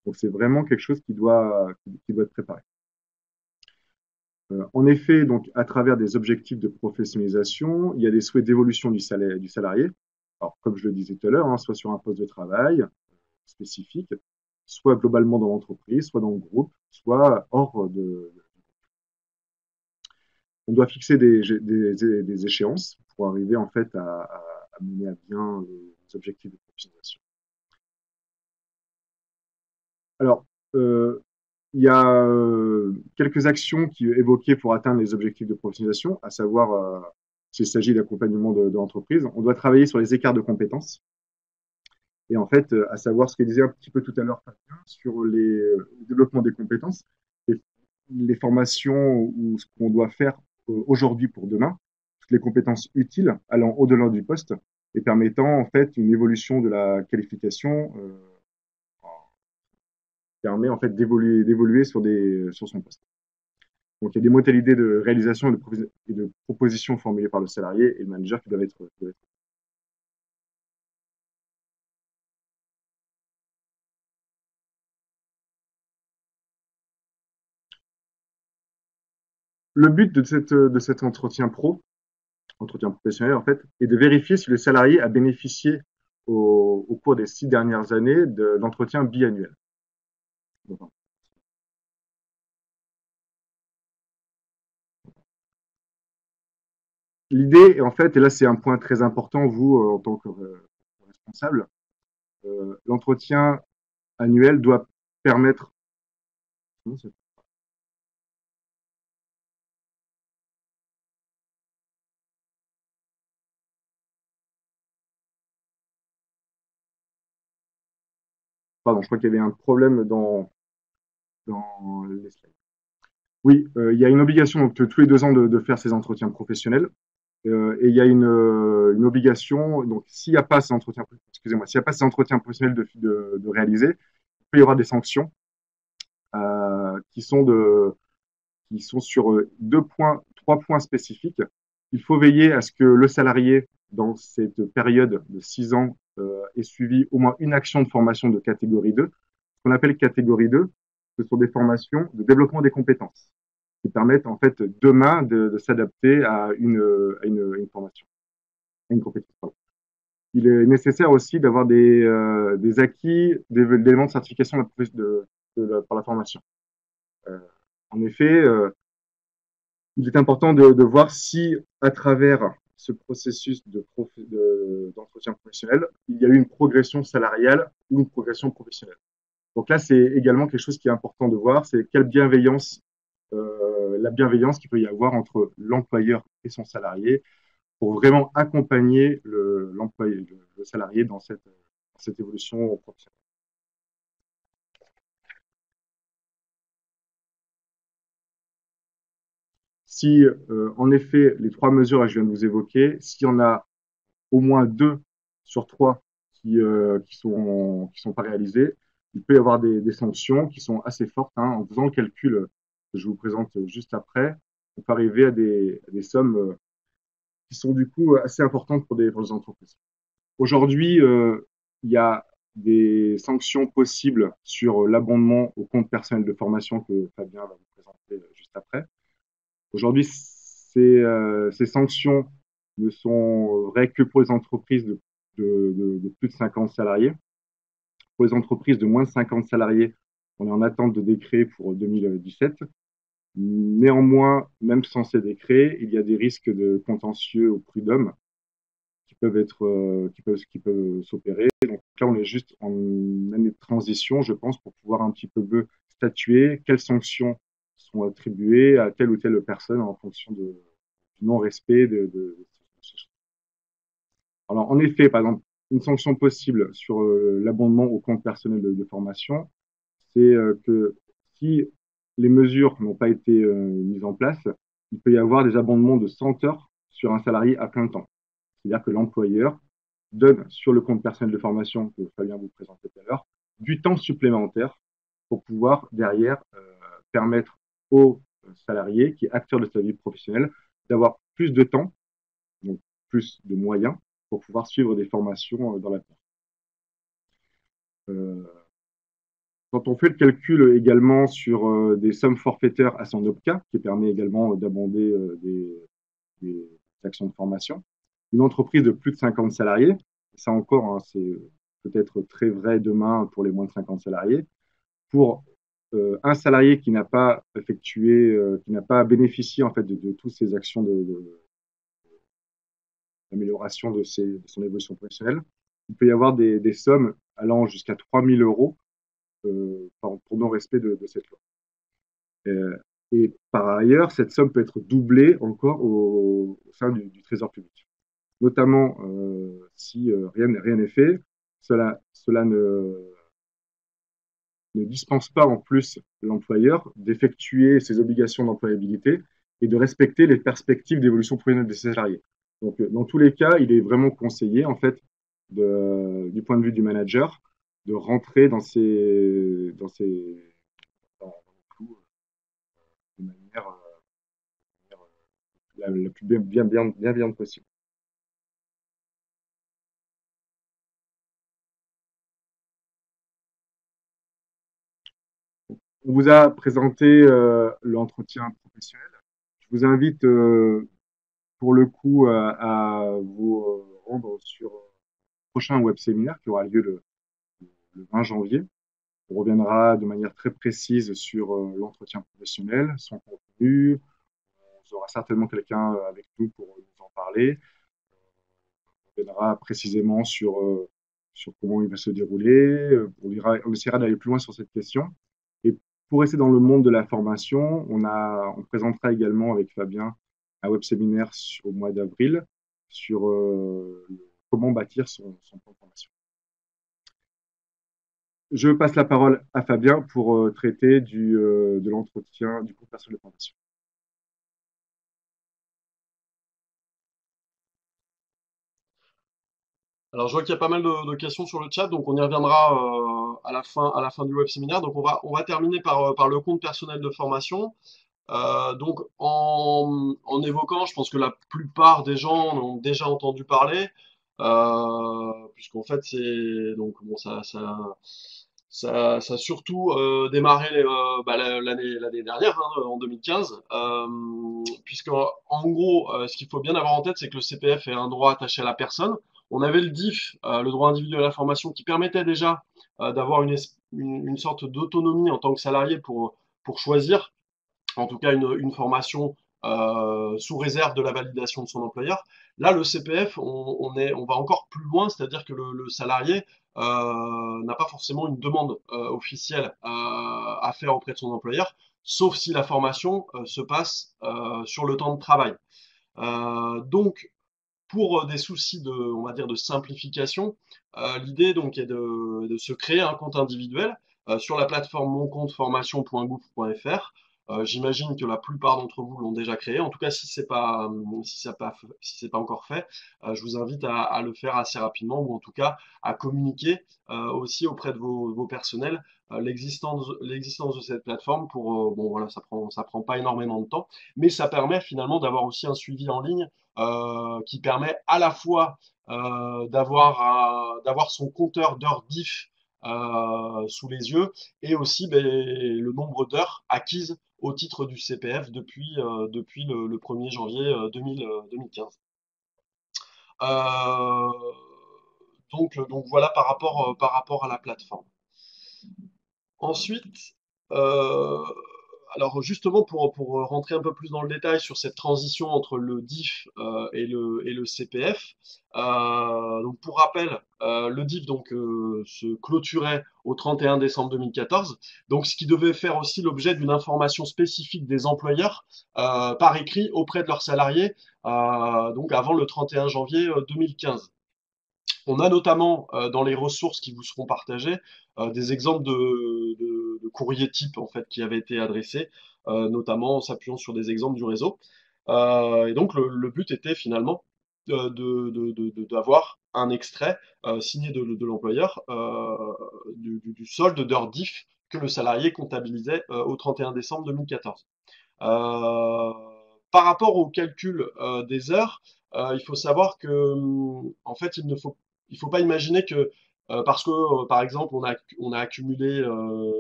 Donc c'est vraiment quelque chose qui doit être préparé. En effet, donc à travers des objectifs de professionnalisation, il y a des souhaits d'évolution du salarié. Alors comme je le disais tout à l'heure, hein, soit sur un poste de travail spécifique, soit globalement dans l'entreprise, soit dans le groupe, soit hors de. On doit fixer des échéances pour arriver en fait à mener à bien les objectifs de professionnalisation. Alors, il y a quelques actions qui évoquées pour atteindre les objectifs de professionnalisation, à savoir, s'il s'agit d'accompagnement de l'entreprise, on doit travailler sur les écarts de compétences. Et en fait, à savoir ce que disait un petit peu tout à l'heure Fabien sur le développement des compétences, les formations ou ce qu'on doit faire aujourd'hui pour demain, toutes les compétences utiles allant au-delà du poste et permettant en fait une évolution de la qualification permet en fait d'évoluer sur son poste. Donc il y a des modalités de réalisation et de propositions formulées par le salarié et le manager qui doivent être. Le but de cet entretien professionnel en fait, est de vérifier si le salarié a bénéficié au cours des 6 dernières années d'entretien biannuel. L'idée, en fait, et là c'est un point très important, vous, en tant que responsable, l'entretien annuel doit permettre. Pardon, je crois qu'il y avait un problème dans les slides. Oui, il y a une obligation donc, tous les 2 ans de faire ces entretiens professionnels. Et il y a une obligation, donc s'il n'y a pas ces entretiens, excusez-moi, s'il n'y a pas ces entretiens professionnels de réaliser, il peut y avoir des sanctions qui sont sur 3 points spécifiques. Il faut veiller à ce que le salarié, dans cette période de 6 ans, ait suivi au moins une action de formation de catégorie 2. Ce qu'on appelle catégorie 2, ce sont des formations de développement des compétences qui permettent en fait demain de s'adapter à une formation, à une compétence. Pardon. Il est nécessaire aussi d'avoir des acquis, des éléments de certification par la formation. En effet, il est important de voir si, à travers ce processus d'entretien professionnel, il y a eu une progression salariale ou une progression professionnelle. Donc là, c'est également quelque chose qui est important de voir, c'est quelle bienveillance, la bienveillance qu'il peut y avoir entre l'employeur et son salarié pour vraiment accompagner l'employé, le salarié dans cette évolution professionnelle. Si, en effet, les 3 mesures que je viens de vous évoquer, s'il y en a au moins 2 sur 3 qui sont pas réalisées, il peut y avoir des sanctions qui sont assez fortes. Hein. En faisant le calcul que je vous présente juste après, on peut arriver à des sommes qui sont du coup assez importantes pour les entreprises. Aujourd'hui, il y a des sanctions possibles sur l'abondement au compte personnel de formation que Fabien va vous présenter juste après. Aujourd'hui, ces sanctions ne sont vraies que pour les entreprises de plus de 50 salariés. Pour les entreprises de moins de 50 salariés, on est en attente de décret pour 2017. Néanmoins, même sans ces décrets, il y a des risques de contentieux au prud'homme qui peuvent s'opérer. Donc là, on est juste en année de transition, je pense, pour pouvoir un petit peu statuer quelles sanctions sont attribuées à telle ou telle personne en fonction du non-respect de. Alors, en effet, par exemple, une sanction possible sur l'abondement au compte personnel de formation, c'est que si les mesures n'ont pas été mises en place, il peut y avoir des abondements de 100 heures sur un salarié à plein temps. C'est-à-dire que l'employeur donne sur le compte personnel de formation que Fabien vous présentait tout à l'heure du temps supplémentaire pour pouvoir derrière permettre aux salariés qui est acteur de sa vie professionnelle d'avoir plus de temps, donc plus de moyens pour pouvoir suivre des formations dans l'avenir. Quand on fait le calcul également sur des sommes forfaitaires à son OPCA, qui permet également d'abonder des actions de formation, une entreprise de plus de 50 salariés, ça encore, hein, c'est peut-être très vrai demain pour les moins de 50 salariés, pour un salarié qui n'a pas effectué, qui n'a pas bénéficié en fait de toutes ces actions d'amélioration de son évolution professionnelle, il peut y avoir des sommes allant jusqu'à 3 000 euros pour non-respect de cette loi. Et par ailleurs, cette somme peut être doublée encore au sein du Trésor public. Notamment si rien n'est fait, cela ne dispense pas en plus l'employeur d'effectuer ses obligations d'employabilité et de respecter les perspectives d'évolution professionnelle des salariés. Donc, dans tous les cas, il est vraiment conseillé, en fait, du point de vue du manager, de rentrer dans le clou de manière la plus bien possible. On vous a présenté l'entretien professionnel. Je vous invite pour le coup à vous rendre sur le prochain web séminaire qui aura lieu le 20 janvier. On reviendra de manière très précise sur l'entretien professionnel, son contenu. On aura certainement quelqu'un avec nous pour nous en parler. On reviendra précisément sur comment il va se dérouler. On essaiera d'aller plus loin sur cette question. Et pour rester dans le monde de la formation, on présentera également avec Fabien un web séminaire au mois d'avril sur comment bâtir son plan de formation. Je passe la parole à Fabien pour traiter de l'entretien du cours personnel de formation. Alors, je vois qu'il y a pas mal de questions sur le chat, donc on y reviendra à la fin du web séminaire. Donc, on va terminer par le compte personnel de formation. Donc, en évoquant, je pense que la plupart des gens en ont déjà entendu parler, puisqu'en fait, c'est donc bon, ça a surtout démarré l'année dernière, hein, en 2015, puisque en gros, ce qu'il faut bien avoir en tête, c'est que le CPF est un droit attaché à la personne. On avait le DIF, le droit individuel à la formation, qui permettait déjà d'avoir une sorte d'autonomie en tant que salarié pour choisir en tout cas une formation sous réserve de la validation de son employeur. Là, le CPF, on va encore plus loin, c'est-à-dire que le salarié n'a pas forcément une demande officielle à faire auprès de son employeur, sauf si la formation se passe sur le temps de travail. Donc, pour des soucis on va dire, de simplification, l'idée donc est de se créer un compte individuel sur la plateforme moncompteformation.gouv.fr. J'imagine que la plupart d'entre vous l'ont déjà créé. En tout cas, si c'est pas encore fait, je vous invite à le faire assez rapidement ou en tout cas à communiquer aussi auprès de vos personnels l'existence de cette plateforme pour bon voilà, ça prend pas énormément de temps, mais ça permet finalement d'avoir aussi un suivi en ligne qui permet à la fois d'avoir son compteur d'heures diff sous les yeux et aussi ben, le nombre d'heures acquises au titre du CPF depuis le 1er janvier 2015. Euh, donc voilà par rapport à la plateforme. Ensuite, euh, alors justement pour rentrer un peu plus dans le détail sur cette transition entre le DIF et le CPF, donc pour rappel, le DIF donc se clôturait au 31 décembre 2014, donc ce qui devait faire aussi l'objet d'une information spécifique des employeurs par écrit auprès de leurs salariés, donc avant le 31 janvier 2015. On a notamment dans les ressources qui vous seront partagées des exemples de courrier type en fait qui avait été adressé, notamment en s'appuyant sur des exemples du réseau. Et donc le but était finalement d'avoir un extrait signé de l'employeur du solde d'heures diff que le salarié comptabilisait au 31 décembre 2014. Euh, Par rapport au calcul des heures, il faut savoir que, en fait, il faut pas imaginer que parce que, par exemple, on a accumulé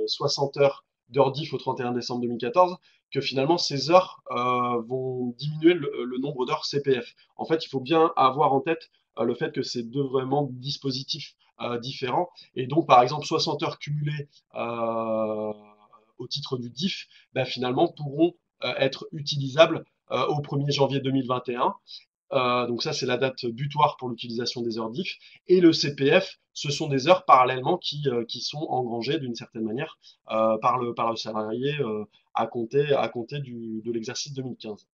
60 heures d'heures diff au 31 décembre 2014, que finalement ces heures vont diminuer le nombre d'heures CPF. En fait, il faut bien avoir en tête le fait que c'est deux vraiment dispositifs différents. Et donc, par exemple, 60 heures cumulées au titre du DIF, ben, finalement, pourront être utilisables au 1er janvier 2021. Donc ça, c'est la date butoir pour l'utilisation des heures diff. Et le CPF, ce sont des heures parallèlement qui sont engrangées d'une certaine manière par le salarié à compter de l'exercice 2015.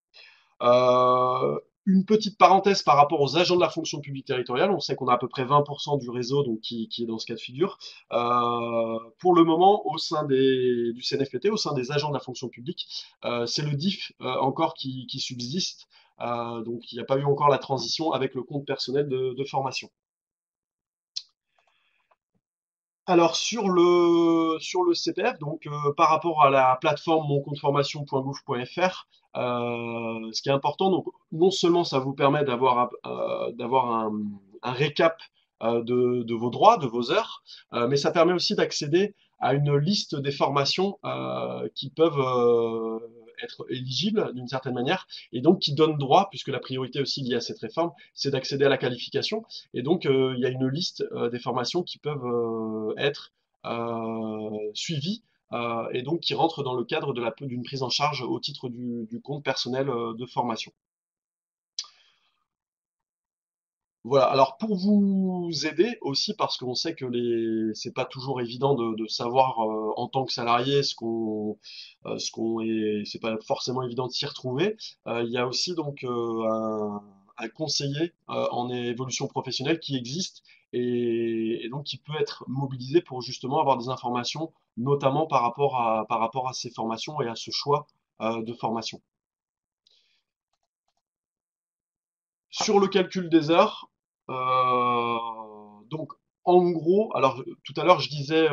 Une petite parenthèse par rapport aux agents de la fonction publique territoriale. On sait qu'on a à peu près 20% du réseau donc, qui est dans ce cas de figure. Pour le moment, au sein du CNFPT, au sein des agents de la fonction publique, c'est le DIF encore qui subsiste. Donc il n'y a pas eu encore la transition avec le compte personnel de formation. Alors sur le CPF, donc par rapport à la plateforme moncompteformation.gouv.fr, ce qui est important, donc non seulement ça vous permet d'avoir un récap de vos droits, de vos heures, mais ça permet aussi d'accéder à une liste des formations qui peuvent être éligibles d'une certaine manière, et donc qui donnent droit, puisque la priorité aussi liée à cette réforme, c'est d'accéder à la qualification. Et donc, il y a une liste des formations qui peuvent être suivies et donc qui rentrent dans le cadre d'une prise en charge au titre du compte personnel de formation. Voilà. Alors pour vous aider aussi, parce qu'on sait que c'est pas toujours évident de savoir en tant que salarié ce qu'on est, c'est pas forcément évident de s'y retrouver. Il y a aussi donc un conseiller en évolution professionnelle qui existe et donc qui peut être mobilisé pour justement avoir des informations, notamment par rapport à ces formations et à ce choix de formation. Sur le calcul des heures, donc en gros, alors tout à l'heure je disais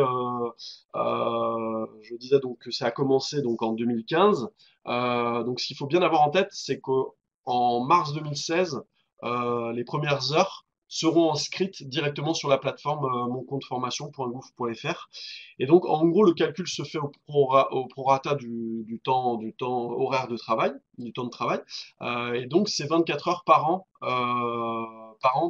donc que ça a commencé donc en 2015. Donc ce qu'il faut bien avoir en tête, c'est qu'en mars 2016, les premières heures seront inscrites directement sur la plateforme moncompteformation.gouv.fr. Et donc en gros, le calcul se fait au prorata du temps horaire de travail, du temps de travail. Et donc, c'est 24 heures par an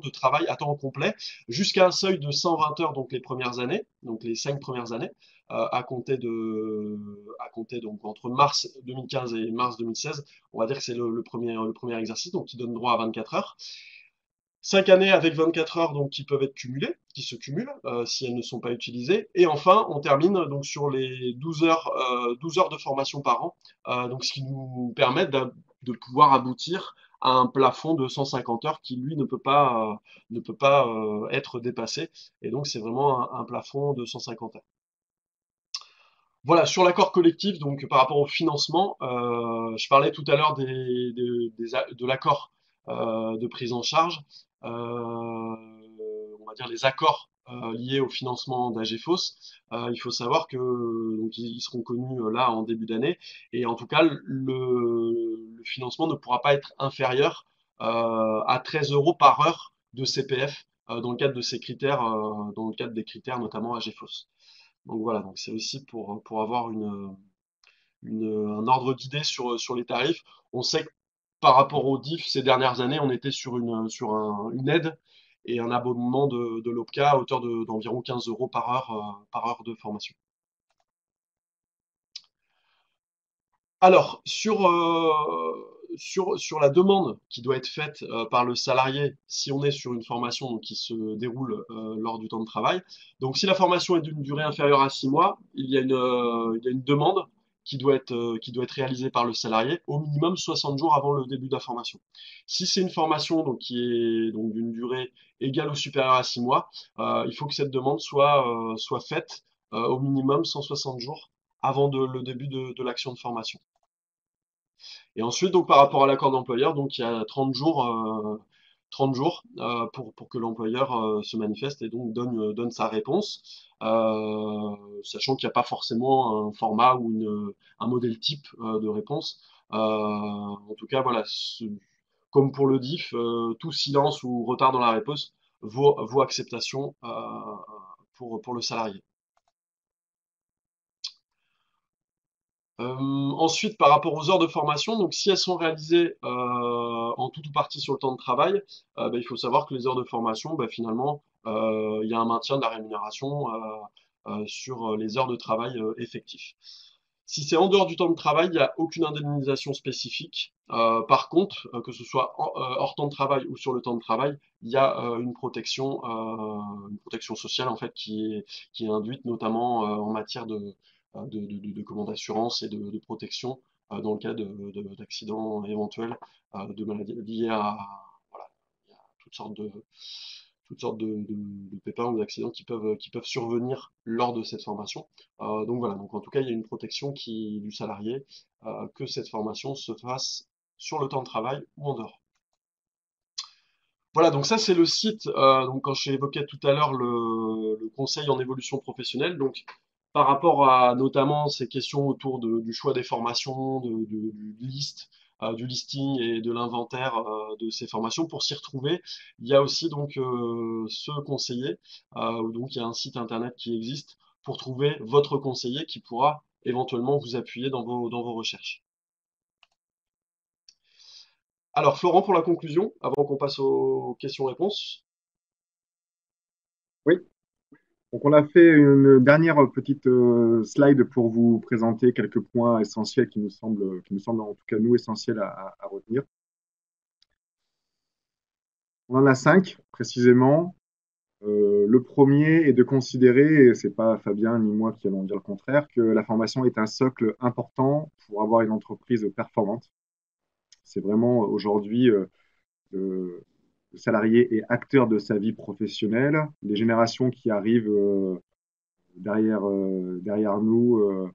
de travail à temps complet, jusqu'à un seuil de 120 heures, donc les premières années, donc les 5 premières années, à compter donc entre mars 2015 et mars 2016. On va dire que c'est le premier exercice, donc qui donne droit à 24 heures. 5 années avec 24 heures donc qui peuvent être cumulées, qui se cumulent si elles ne sont pas utilisées. Et enfin, on termine donc sur les 12 heures de formation par an, donc ce qui nous permet de pouvoir aboutir à un plafond de 150 heures qui lui ne peut pas être dépassé. Et donc c'est vraiment un plafond de 150 heures. Voilà, sur l'accord collectif, donc par rapport au financement, je parlais tout à l'heure de l'accord de prise en charge, on va dire les accords liés au financement d'AGFOS. Il faut savoir que donc ils seront connus là en début d'année, et en tout cas le financement ne pourra pas être inférieur à 13 euros par heure de CPF dans le cadre de ces critères, dans le cadre des critères notamment AGFOS. Donc voilà, donc c'est aussi pour avoir un ordre d'idée sur les tarifs. On sait que par rapport au DIF, ces dernières années, on était une aide et un abonnement de l'OPCA à hauteur d'environ 15 euros par heure de formation. Alors, sur la demande qui doit être faite par le salarié, si on est sur une formation donc, qui se déroule lors du temps de travail, donc si la formation est d'une durée inférieure à 6 mois, il y a une demande qui doit être réalisée par le salarié au minimum 60 jours avant le début de la formation. Si c'est une formation donc, qui est donc d'une durée égale ou supérieure à 6 mois, il faut que cette demande soit faite au minimum 160 jours avant le début de l'action de formation. Et ensuite, donc par rapport à l'accord d'employeur, donc il y a 30 jours pour que l'employeur se manifeste et donc donne sa réponse, sachant qu'il n'y a pas forcément un format ou un modèle type de réponse. En tout cas, voilà, comme pour le DIF, tout silence ou retard dans la réponse vaut acceptation pour le salarié. Ensuite, par rapport aux heures de formation, donc si elles sont réalisées en tout ou partie sur le temps de travail, bah, il faut savoir que les heures de formation, bah, finalement, il y a un maintien de la rémunération sur les heures de travail effectifs. Si c'est en dehors du temps de travail, il n'y a aucune indemnisation spécifique. Par contre, que ce soit hors temps de travail ou sur le temps de travail, il y a une protection sociale en fait qui est induite notamment en matière comment, d'assurance et de protection dans le cas d'accidents éventuels, de maladies liées à, voilà, il y a toutes sortes de pépins ou d'accidents qui peuvent survenir lors de cette formation. Donc voilà, donc en tout cas, il y a une protection du salarié, que cette formation se fasse sur le temps de travail ou en dehors. Voilà, donc ça c'est le site. Donc quand j'évoquais tout à l'heure le conseil en évolution professionnelle, donc par rapport à notamment ces questions autour du choix des formations, du listing et de l'inventaire de ces formations, pour s'y retrouver, il y a aussi donc ce conseiller. Donc il y a un site internet qui existe pour trouver votre conseiller qui pourra éventuellement vous appuyer dans vos recherches. Alors Florent, pour la conclusion, avant qu'on passe aux questions-réponses. Oui. Donc, on a fait une dernière petite slide pour vous présenter quelques points essentiels qui nous semblent en tout cas nous essentiels à retenir. On en a 5 précisément. Le premier est de considérer, et c'est pas Fabien ni moi qui allons dire le contraire, que la formation est un socle important pour avoir une entreprise performante. C'est vraiment aujourd'hui le, le salarié est acteur de sa vie professionnelle. Les générations qui arrivent derrière nous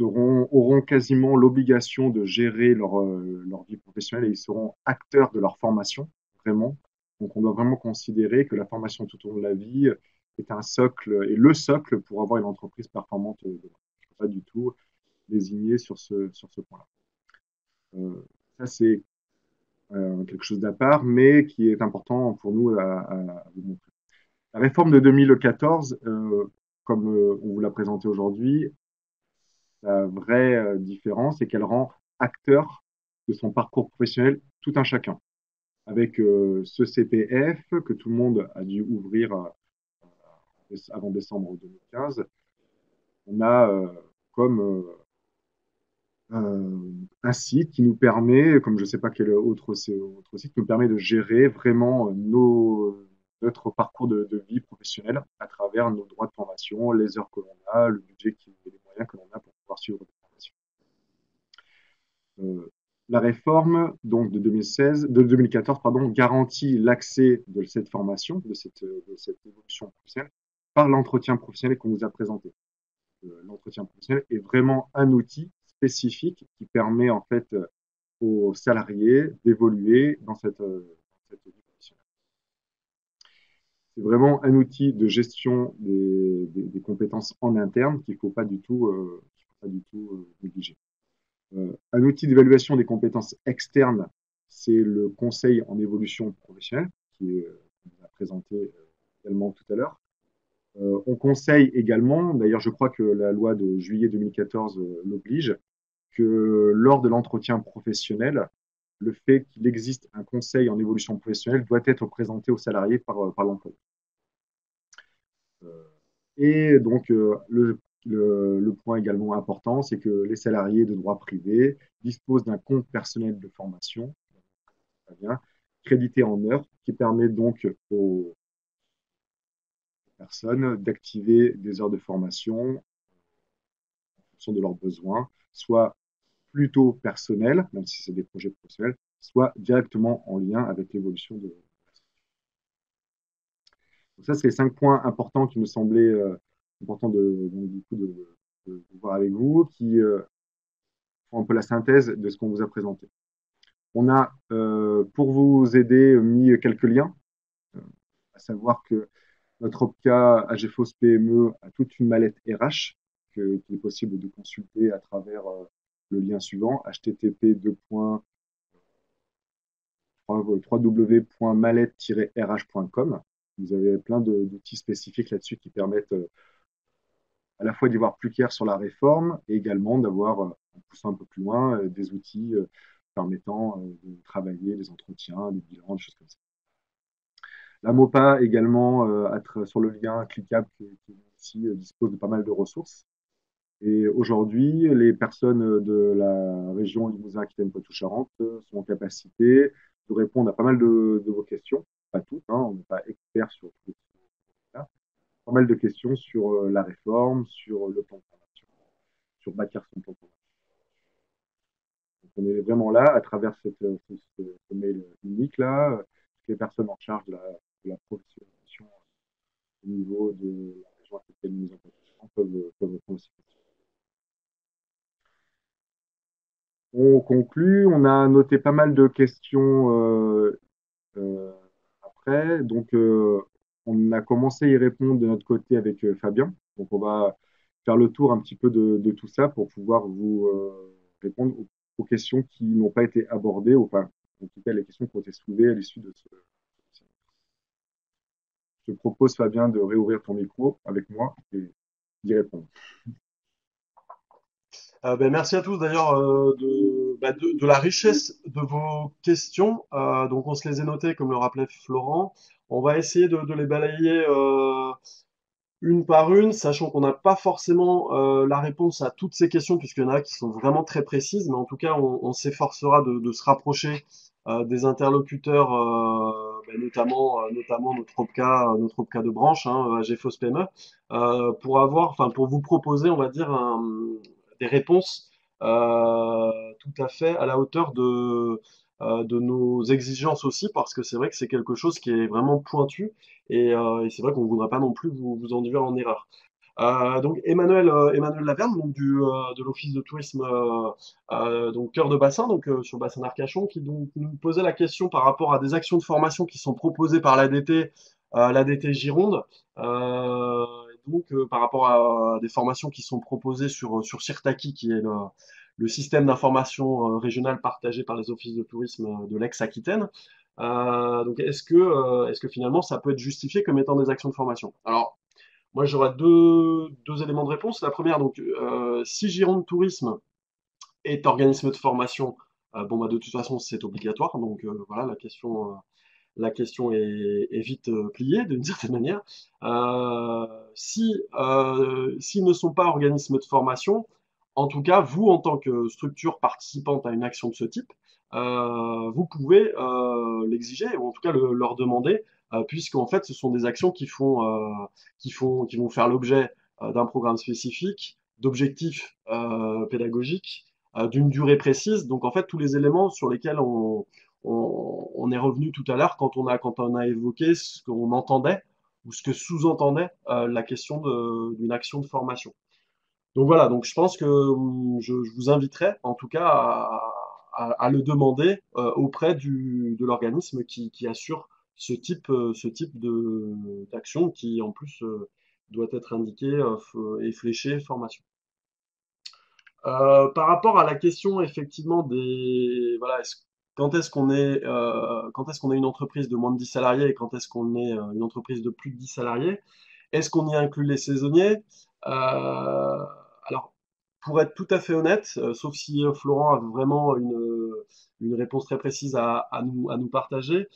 auront quasiment l'obligation de gérer leur vie professionnelle et ils seront acteurs de leur formation, vraiment. Donc on doit vraiment considérer que la formation tout au long de la vie est un socle, et le socle pour avoir une entreprise performante demain. Je ne peux pas du tout désigner sur ce point-là. Ça, c'est quelque chose d'à part, mais qui est important pour nous à vous montrer. La réforme de 2014, comme on vous l'a présenté aujourd'hui, la vraie différence, c'est qu'elle rend acteur de son parcours professionnel tout un chacun. Avec ce CPF que tout le monde a dû ouvrir avant décembre 2015, on a comme un site qui nous permet, comme je ne sais pas quel autre site, nous permet de gérer vraiment notre parcours de vie professionnelle à travers nos droits de formation, les heures que l'on a, le budget et les moyens que l'on a pour pouvoir suivre des formations. La réforme donc de 2014 garantit l'accès de cette formation, de cette évolution professionnelle, par l'entretien professionnel qu'on vous a présenté. L'entretien professionnel est vraiment un outil spécifique qui permet en fait aux salariés d'évoluer dans cette vie professionnelle. C'est vraiment un outil de gestion des compétences en interne qu'il ne faut pas du tout négliger. Un outil d'évaluation des compétences externes, c'est le conseil en évolution professionnelle qui est présenté également tout à l'heure. On conseille également, d'ailleurs je crois que la loi de juillet 2014 l'oblige, que lors de l'entretien professionnel, le fait qu'il existe un conseil en évolution professionnelle doit être présenté aux salariés par l'employeur. Et donc, le point également important, c'est que les salariés de droit privé disposent d'un compte personnel de formation, très bien, crédité en heures, qui permet donc aux personnes d'activer des heures de formation en fonction de leurs besoins, soit plutôt personnels, même si c'est des projets professionnels, soit directement en lien avec l'évolution de. Donc ça, c'est les 5 points importants qui me semblaient importants de voir avec vous, qui font un peu la synthèse de ce qu'on vous a présenté. On a, pour vous aider, mis quelques liens, à savoir que notre OPCA AGFOS PME a toute une mallette RH qu'il est possible de consulter à travers le lien suivant, http://www.mallette-rh.com. Vous avez plein d'outils spécifiques là-dessus qui permettent à la fois d'y voir plus clair sur la réforme et également d'avoir, en poussant un peu plus loin, des outils permettant de travailler les entretiens, les bilans, des choses comme ça. La MOPA également, sur le lien cliquable qui ici, dispose de pas mal de ressources. Et aujourd'hui, les personnes de la région Limousin, Aquitaine, Poitou-Charentes sont en capacité de répondre à pas mal de vos questions. Pas toutes, hein, on n'est pas expert sur tout ça. Pas mal de questions sur la réforme, sur le plan de formation, sur bâtir son plan de formation. Donc on est vraiment là, à travers ce mail unique là, les personnes en charge de la professionnalisation au niveau de la région Aquitaine, Limousin, Poitou-Charentes peuvent répondre aussi. On conclut, on a noté pas mal de questions euh, après, donc on a commencé à y répondre de notre côté avec Fabien. Donc on va faire le tour un petit peu de tout ça pour pouvoir vous répondre aux questions qui n'ont pas été abordées, enfin en tout cas les questions qui ont été soulevées à l'issue de ce. Je te propose Fabien de réouvrir ton micro avec moi et d'y répondre. Ben, merci à tous d'ailleurs de la richesse de vos questions. Donc on se les a notées comme le rappelait Florent. On va essayer de les balayer une par une, sachant qu'on n'a pas forcément la réponse à toutes ces questions, puisqu'il y en a qui sont vraiment très précises, mais en tout cas, on s'efforcera de se rapprocher des interlocuteurs, notamment notre OPCA de branche, hein, AGFOS PME, pour vous proposer, on va dire, des réponses tout à fait à la hauteur de nos exigences aussi, parce que c'est vrai que c'est quelque chose qui est vraiment pointu et c'est vrai qu'on ne voudrait pas non plus vous induire en erreur. Donc Emmanuel Laverne, donc de l'Office de tourisme donc cœur de bassin, donc sur le bassin d'Arcachon, qui donc nous posait la question par rapport à des actions de formation qui sont proposées par l'ADT Gironde, par rapport à des formations qui sont proposées sur Sirtaki, qui est le système d'information régional partagé par les offices de tourisme de l'ex-Aquitaine. Donc est-ce que finalement ça peut être justifié comme étant des actions de formation? Alors moi j'aurais deux éléments de réponse. La première, donc si Gironde Tourisme est organisme de formation, de toute façon c'est obligatoire, donc voilà la question est vite pliée d'une certaine manière. S'ils ne sont pas organismes de formation, en tout cas, vous, en tant que structure participante à une action de ce type, vous pouvez l'exiger, ou en tout cas leur demander, puisqu'en fait, ce sont des actions qui vont faire l'objet d'un programme spécifique, d'objectifs pédagogiques, d'une durée précise. Donc, en fait, tous les éléments sur lesquels on est revenu tout à l'heure quand on a évoqué ce qu'on entendait ou ce que sous-entendait la question d'une action de formation. Donc voilà, donc je pense que je vous inviterai en tout cas à le demander auprès de l'organisme qui assure ce type d'action qui en plus doit être indiqué et fléché formation. Par rapport à la question effectivement quand est-ce qu'on est une entreprise de moins de 10 salariés et quand est-ce qu'on est une entreprise de plus de 10 salariés, est-ce qu'on y inclut les saisonniers? Alors, pour être tout à fait honnête, sauf si Florent a vraiment une réponse très précise à nous partager,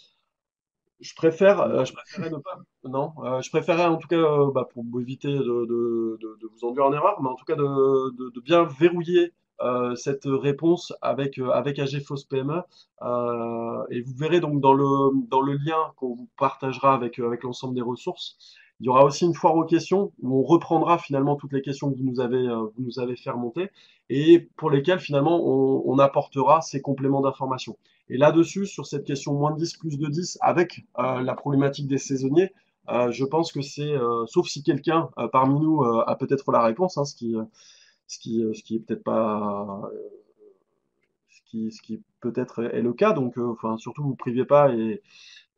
je préférais ne pas, non, je préférais en tout cas, pour éviter de vous induire en erreur, mais en tout cas de bien verrouiller cette réponse avec AGFOS PME. Et vous verrez donc dans le lien qu'on vous partagera avec l'ensemble des ressources, il y aura aussi une foire aux questions où on reprendra finalement toutes les questions que vous nous avez fait remonter et pour lesquelles finalement on apportera ces compléments d'information. Et là-dessus, sur cette question moins de 10 plus de 10, avec la problématique des saisonniers, Je pense que c'est, sauf si quelqu'un parmi nous a peut-être la réponse, hein, ce qui est peut-être pas, ce qui peut-être est le cas. Donc, enfin, surtout vous privez pas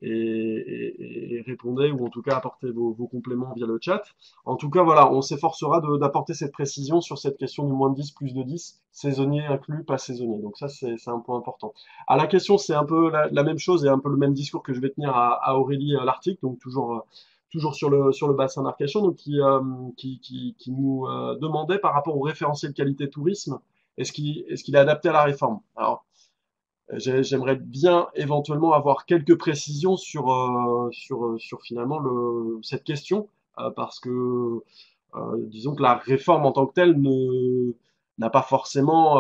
et répondez ou en tout cas apportez vos compléments via le chat. En tout cas, voilà, on s'efforcera d'apporter cette précision sur cette question du moins de 10, plus de 10, saisonnier inclus, pas saisonnier. Donc ça, c'est un point important. À la question, c'est un peu la même chose et un peu le même discours que je vais tenir à Aurélie Lartigue, donc toujours sur le bassin d'Arcachon, donc qui nous demandait par rapport au référentiel qualité tourisme, est-ce qu'il est adapté à la réforme? Alors, j'aimerais bien éventuellement avoir quelques précisions sur finalement cette question, parce que disons que la réforme en tant que telle n'a pas forcément,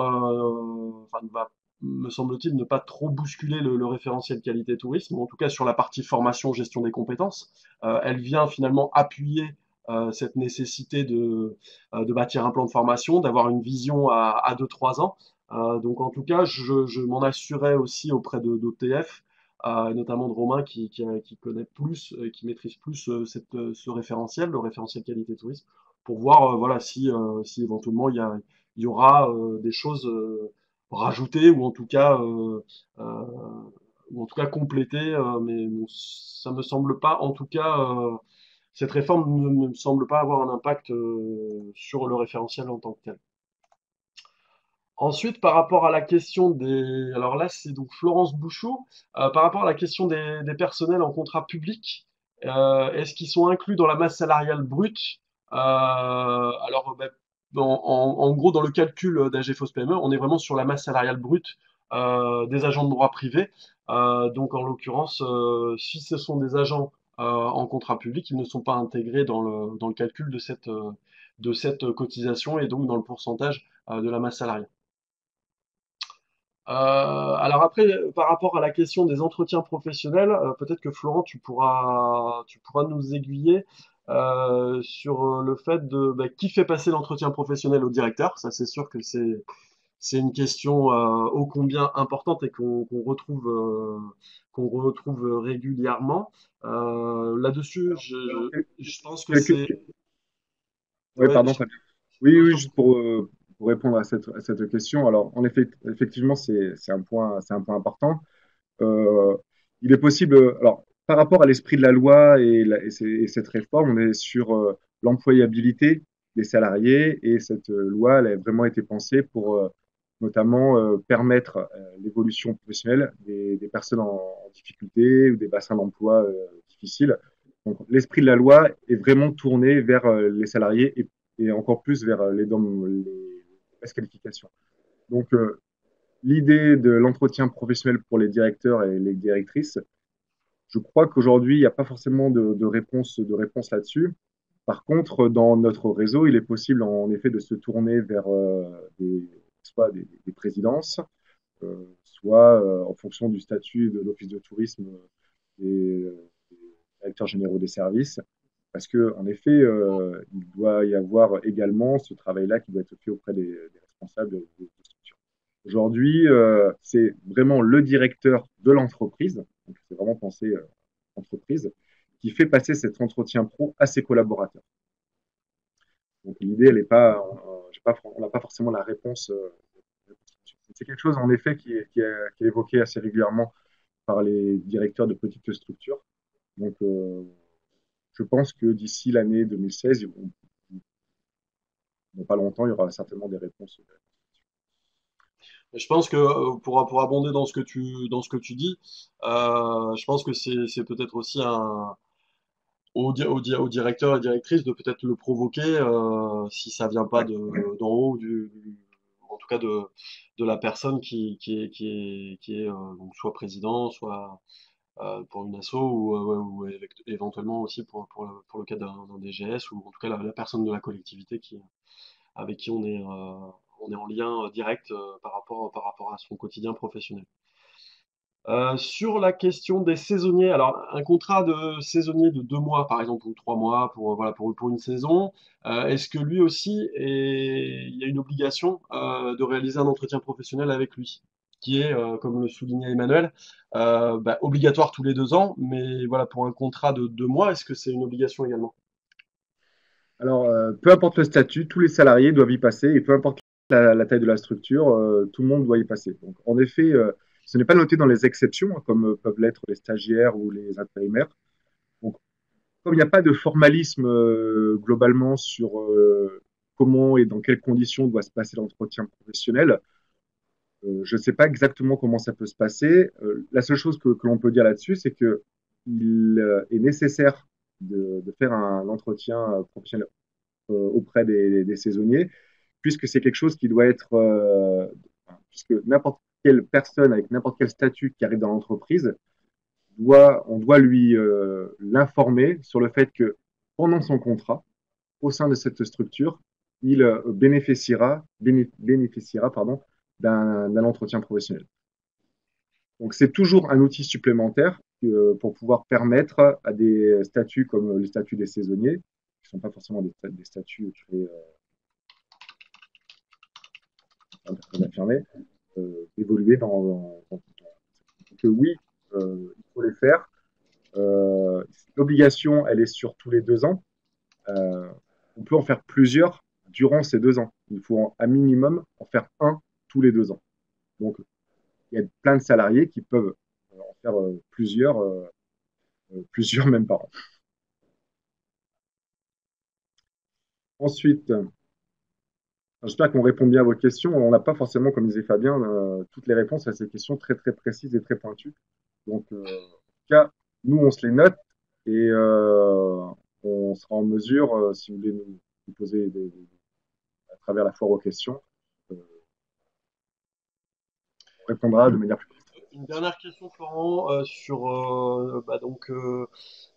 enfin, ne va, me semble-t-il, ne pas trop bousculer le référentiel qualité tourisme, ou en tout cas sur la partie formation, gestion des compétences. Elle vient finalement appuyer cette nécessité de bâtir un plan de formation, d'avoir une vision à 2-3 ans. Donc en tout cas, je m'en assurais aussi auprès d'OTF, et notamment de Romain qui connaît plus, qui maîtrise plus ce référentiel, le référentiel qualité tourisme, pour voir voilà si éventuellement il y aura des choses rajoutées euh, ou en tout cas complétées, mais bon, ça me semble pas, en tout cas, cette réforme ne me semble pas avoir un impact sur le référentiel en tant que tel. Ensuite, par rapport à la question des... Alors là, c'est donc Florence Bouchot. Par rapport à la question des personnels en contrat public, est-ce qu'ils sont inclus dans la masse salariale brute? Alors, ben, en gros, dans le calcul d'AGFOS PME, on est vraiment sur la masse salariale brute des agents de droit privé. Donc, en l'occurrence, si ce sont des agents en contrat public, ils ne sont pas intégrés dans le calcul de cette cotisation et donc dans le pourcentage de la masse salariale. Alors après, par rapport à la question des entretiens professionnels, peut-être que Florent, tu pourras nous aiguiller sur le fait de bah, qui fait passer l'entretien professionnel au directeur. Ça, c'est sûr que c'est une question ô combien importante et qu'on retrouve régulièrement. Là-dessus, Alors, je pense que quelques... c'est Oui, ouais, pardon, Fabien. Oui, non, oui, juste pour répondre à cette question. Alors, en effet, effectivement, c'est un point important. Euh, il est possible, alors, par rapport à l'esprit de la loi et cette réforme, on est sur l'employabilité des salariés et cette loi, elle a vraiment été pensée pour notamment permettre l'évolution professionnelle des personnes en difficulté ou des bassins d'emploi difficiles. Donc, l'esprit de la loi est vraiment tourné vers les salariés et encore plus vers les basses qualifications. Donc, l'idée de l'entretien professionnel pour les directeurs et les directrices, je crois qu'aujourd'hui, il n'y a pas forcément de réponse là-dessus. Par contre, dans notre réseau, il est possible en effet de se tourner vers soit des présidences, soit en fonction du statut de l'Office de tourisme des directeurs généraux des services. Parce que, en effet, il doit y avoir également ce travail-là qui doit être fait auprès des responsables de structure. Aujourd'hui, c'est vraiment le directeur de l'entreprise, donc c'est vraiment pensé entreprise, qui fait passer cet entretien pro à ses collaborateurs. Donc l'idée, elle est pas, on n'a pas forcément la réponse. C'est quelque chose en effet qui est évoqué assez régulièrement par les directeurs de petites structures. Donc je pense que d'ici l'année 2016, dans pas longtemps, il y aura certainement des réponses. je pense que pour abonder dans ce que tu dis, je pense que c'est peut-être aussi au directeur et directrice de peut-être le provoquer si ça vient pas Ouais. d'en haut en tout cas de la personne qui est donc soit président, soit pour une asso ou, ouais, éventuellement aussi pour le cas d'un DGS ou en tout cas la personne de la collectivité avec qui on est en lien direct par rapport à son quotidien professionnel. Sur la question des saisonniers, alors un contrat de saisonnier de 2 mois par exemple ou 3 mois voilà pour une saison, est-ce que lui aussi il y a une obligation de réaliser un entretien professionnel avec lui? qui est, comme le soulignait Emmanuel, bah, obligatoire tous les 2 ans, mais voilà, pour un contrat de 2 mois, est-ce que c'est une obligation également? Alors, peu importe le statut, tous les salariés doivent y passer et peu importe la taille de la structure, tout le monde doit y passer. Donc, en effet, ce n'est pas noté dans les exceptions, hein, comme peuvent l'être les stagiaires ou les intérimaires. Donc, comme il n'y a pas de formalisme globalement sur comment et dans quelles conditions doit se passer l'entretien professionnel, je ne sais pas exactement comment ça peut se passer. La seule chose que l'on peut dire là-dessus, c'est que il est nécessaire de faire un entretien professionnel auprès des saisonniers, puisque c'est quelque chose qui doit être, puisque n'importe quelle personne avec n'importe quel statut qui arrive dans l'entreprise, on doit lui l'informer sur le fait que pendant son contrat, au sein de cette structure, il bénéficiera pardon, d'un entretien professionnel. Donc c'est toujours un outil supplémentaire pour pouvoir permettre à des statuts comme le statut des saisonniers, qui ne sont pas forcément des statuts créés très affirmés, d'évoluer donc oui, il faut les faire. L'obligation, elle est sur tous les 2 ans. Euh, on peut en faire plusieurs durant ces 2 ans. Il faut à minimum en faire un tous les 2 ans. Donc, il y a plein de salariés qui peuvent en faire plusieurs même par an. Ensuite, j'espère qu'on répond bien à vos questions. On n'a pas forcément, comme disait Fabien, toutes les réponses à ces questions très très précises et très pointues. Donc, en tout cas, nous, on se les note et on sera en mesure, si vous voulez nous poser à travers la foire aux questions, euh, on répondra de manière plus précise. Une dernière question, Florent, sur bah donc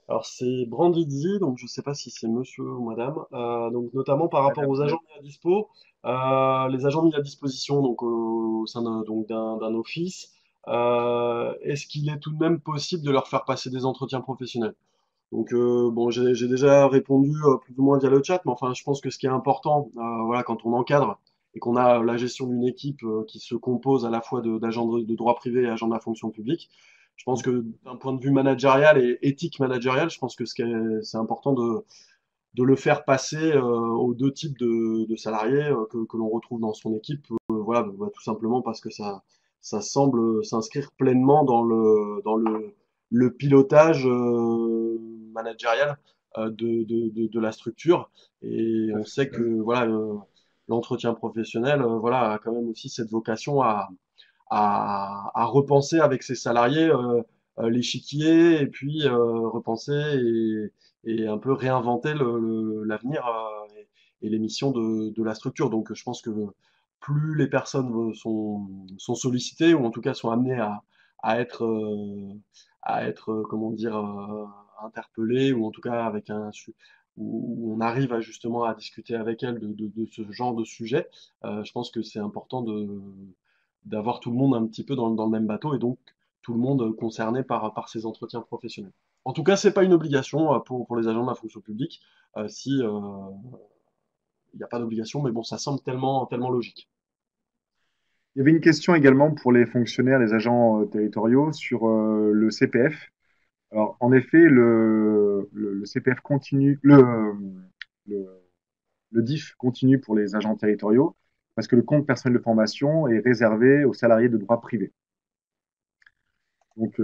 alors c'est Brandizzi, donc je ne sais pas si c'est monsieur ou madame, donc notamment par rapport aux agents mis à dispo, les agents mis à disposition donc au sein d'un office, est-ce qu'il est tout de même possible de leur faire passer des entretiens professionnels? Donc bon, j'ai déjà répondu plus ou moins via le chat, mais enfin, je pense que ce qui est important, voilà, quand on encadre et qu'on a la gestion d'une équipe qui se compose à la fois d'agents de droit privé et agents de la fonction publique, je pense que d'un point de vue managérial et éthique managériale, je pense que c'est important de le faire passer aux deux types de salariés que l'on retrouve dans son équipe, voilà, bah, tout simplement parce que ça semble s'inscrire pleinement le pilotage managérial de la structure. Et on sait que voilà, l'entretien professionnel voilà, a quand même aussi cette vocation à repenser avec ses salariés l'échiquier et puis repenser et un peu réinventer l'avenir et les missions de la structure. Donc je pense que plus les personnes sont sollicitées ou en tout cas sont amenées à être, comment dire, interpellées ou en tout cas avec où on arrive à justement à discuter avec elles de ce genre de sujet, je pense que c'est important d'avoir tout le monde un petit peu dans le même bateau et donc tout le monde concerné par ces entretiens professionnels. En tout cas, c'est pas une obligation pour les agents de la fonction publique, si il n'y a pas d'obligation, mais bon, ça semble tellement logique. Il y avait une question également pour les fonctionnaires, les agents territoriaux sur le CPF. Alors, en effet, le CPF continue, le, le DIF continue pour les agents territoriaux parce que le compte personnel de formation est réservé aux salariés de droit privé. Donc,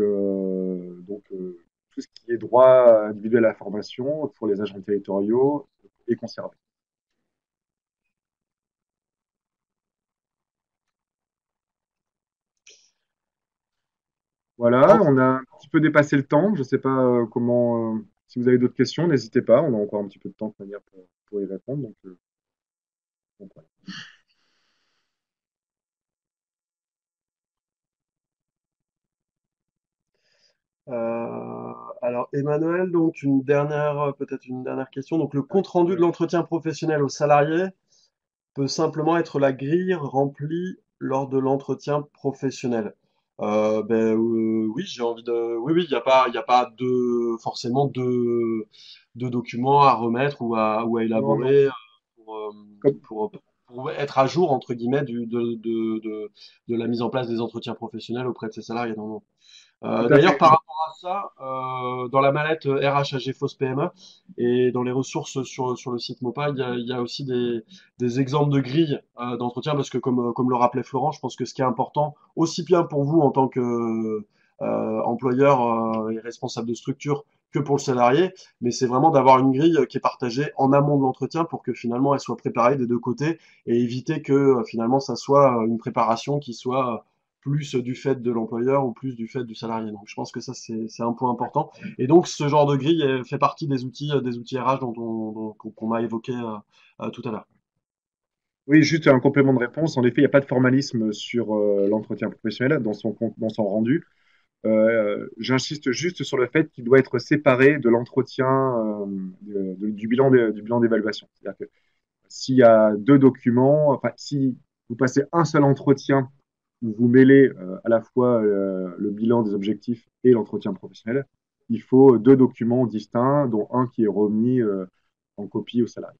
tout ce qui est droit individuel à la formation pour les agents territoriaux est conservé. Voilà, on a un petit peu dépassé le temps. Je ne sais pas comment. Si vous avez d'autres questions, n'hésitez pas. On a encore un petit peu de temps de manière pour y répondre. Donc, voilà. Euh, alors Emmanuel, donc peut-être une dernière question. Donc le compte rendu de l'entretien professionnel aux salariés peut simplement être la grille remplie lors de l'entretien professionnel. Oui, j'ai envie de. Oui, oui, il y a pas forcément de documents à remettre ou à Non, non. élaborer pour, euh, Comme, pour, pour être à jour entre guillemets de la mise en place des entretiens professionnels auprès de ses salariés. Non, Tout à d'ailleurs, fait. par rapport à ça, dans la mallette RH AG PME et dans les ressources sur le site Mopa, il y a aussi des exemples de grilles d'entretien parce que comme le rappelait Florent, je pense que ce qui est important, aussi bien pour vous en tant que employeur et responsable de structure que pour le salarié, mais c'est vraiment d'avoir une grille qui est partagée en amont de l'entretien pour que finalement elle soit préparée des deux côtés et éviter que finalement ça soit une préparation qui soit plus du fait de l'employeur ou plus du fait du salarié. Donc je pense que ça c'est un point important. Et donc ce genre de grille fait partie des outils RH qu'on a évoqué tout à l'heure. Oui, juste un complément de réponse. En effet, il n'y a pas de formalisme sur l'entretien professionnel dans son rendu. J'insiste juste sur le fait qu'il doit être séparé de l'entretien du bilan d'évaluation. C'est-à-dire que s'il y a deux documents, enfin, si vous passez un seul entretien où vous mêlez à la fois le bilan des objectifs et l'entretien professionnel, il faut deux documents distincts, dont un qui est remis en copie au salarié.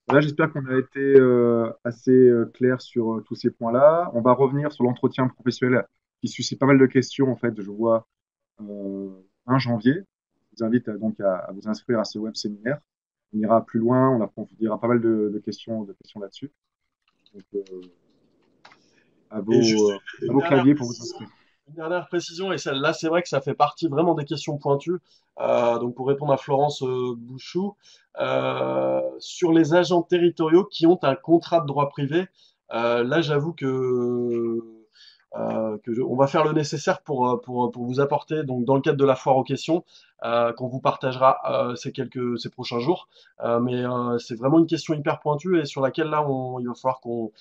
Voilà, j'espère qu'on a été assez clair sur tous ces points-là. On va revenir sur l'entretien professionnel qui suscite pas mal de questions. En fait, je vois 1 janvier. Je vous invite donc à vous inscrire à ce web séminaire. On ira plus loin, on approfondira pas mal de questions là-dessus. Donc, Et juste à une vos dernière claviers pour vous précision, inscrire. une dernière précision, et celle-là, c'est vrai que ça fait partie vraiment des questions pointues. Donc pour répondre à Florence Bouchou, sur les agents territoriaux qui ont un contrat de droit privé, là j'avoue on va faire le nécessaire pour vous apporter, donc dans le cadre de la foire aux questions, qu'on vous partagera ces prochains jours. Mais c'est vraiment une question hyper pointue et sur laquelle là il va falloir qu'on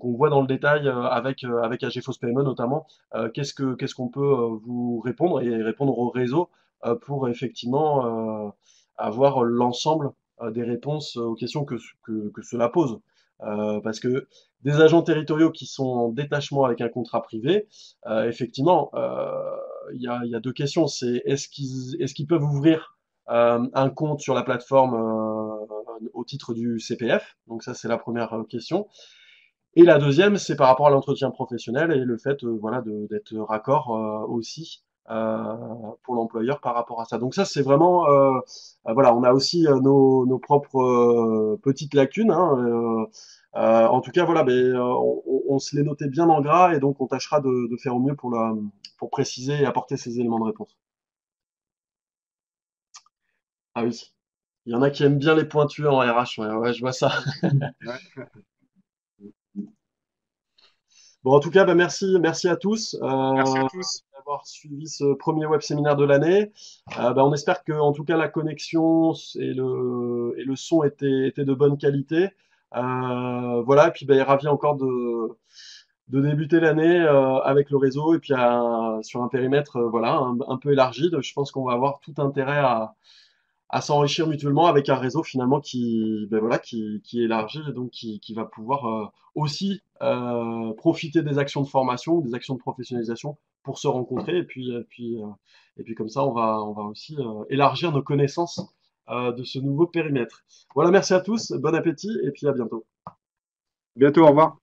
voit dans le détail avec AGFOS PME notamment, qu'est-ce qu'on peut vous répondre et répondre au réseau pour effectivement avoir l'ensemble des réponses aux questions que cela pose. Parce que des agents territoriaux qui sont en détachement avec un contrat privé, effectivement, il y a deux questions. C'est est-ce qu'ils peuvent ouvrir un compte sur la plateforme au titre du CPF? Donc ça, c'est la première question. Et la deuxième, c'est par rapport à l'entretien professionnel et le fait, voilà, d'être raccord aussi pour l'employeur par rapport à ça. Donc ça, c'est vraiment, voilà, on a aussi nos propres petites lacunes. Hein, en tout cas, voilà, mais, on se les notait bien en gras et donc on tâchera de faire au mieux pour préciser et apporter ces éléments de réponse. Ah oui, il y en a qui aiment bien les pointus en RH, ouais, ouais, je vois ça. Ouais. Bon, en tout cas, bah, merci à tous Merci à tous. d'avoir suivi ce premier web séminaire de l'année. Bah, on espère que, en tout cas, la connexion et le son étaient de bonne qualité. Voilà, et puis bah, ravi encore de débuter l'année avec le réseau et puis sur un périmètre voilà un peu élargi. Je pense qu'on va avoir tout intérêt à s'enrichir mutuellement avec un réseau finalement ben voilà, qui est élargi et donc qui va pouvoir aussi profiter des actions de formation, des actions de professionnalisation pour se rencontrer et puis comme ça on va aussi élargir nos connaissances de ce nouveau périmètre. Voilà, merci à tous, bon appétit et puis à bientôt. Bientôt, au revoir.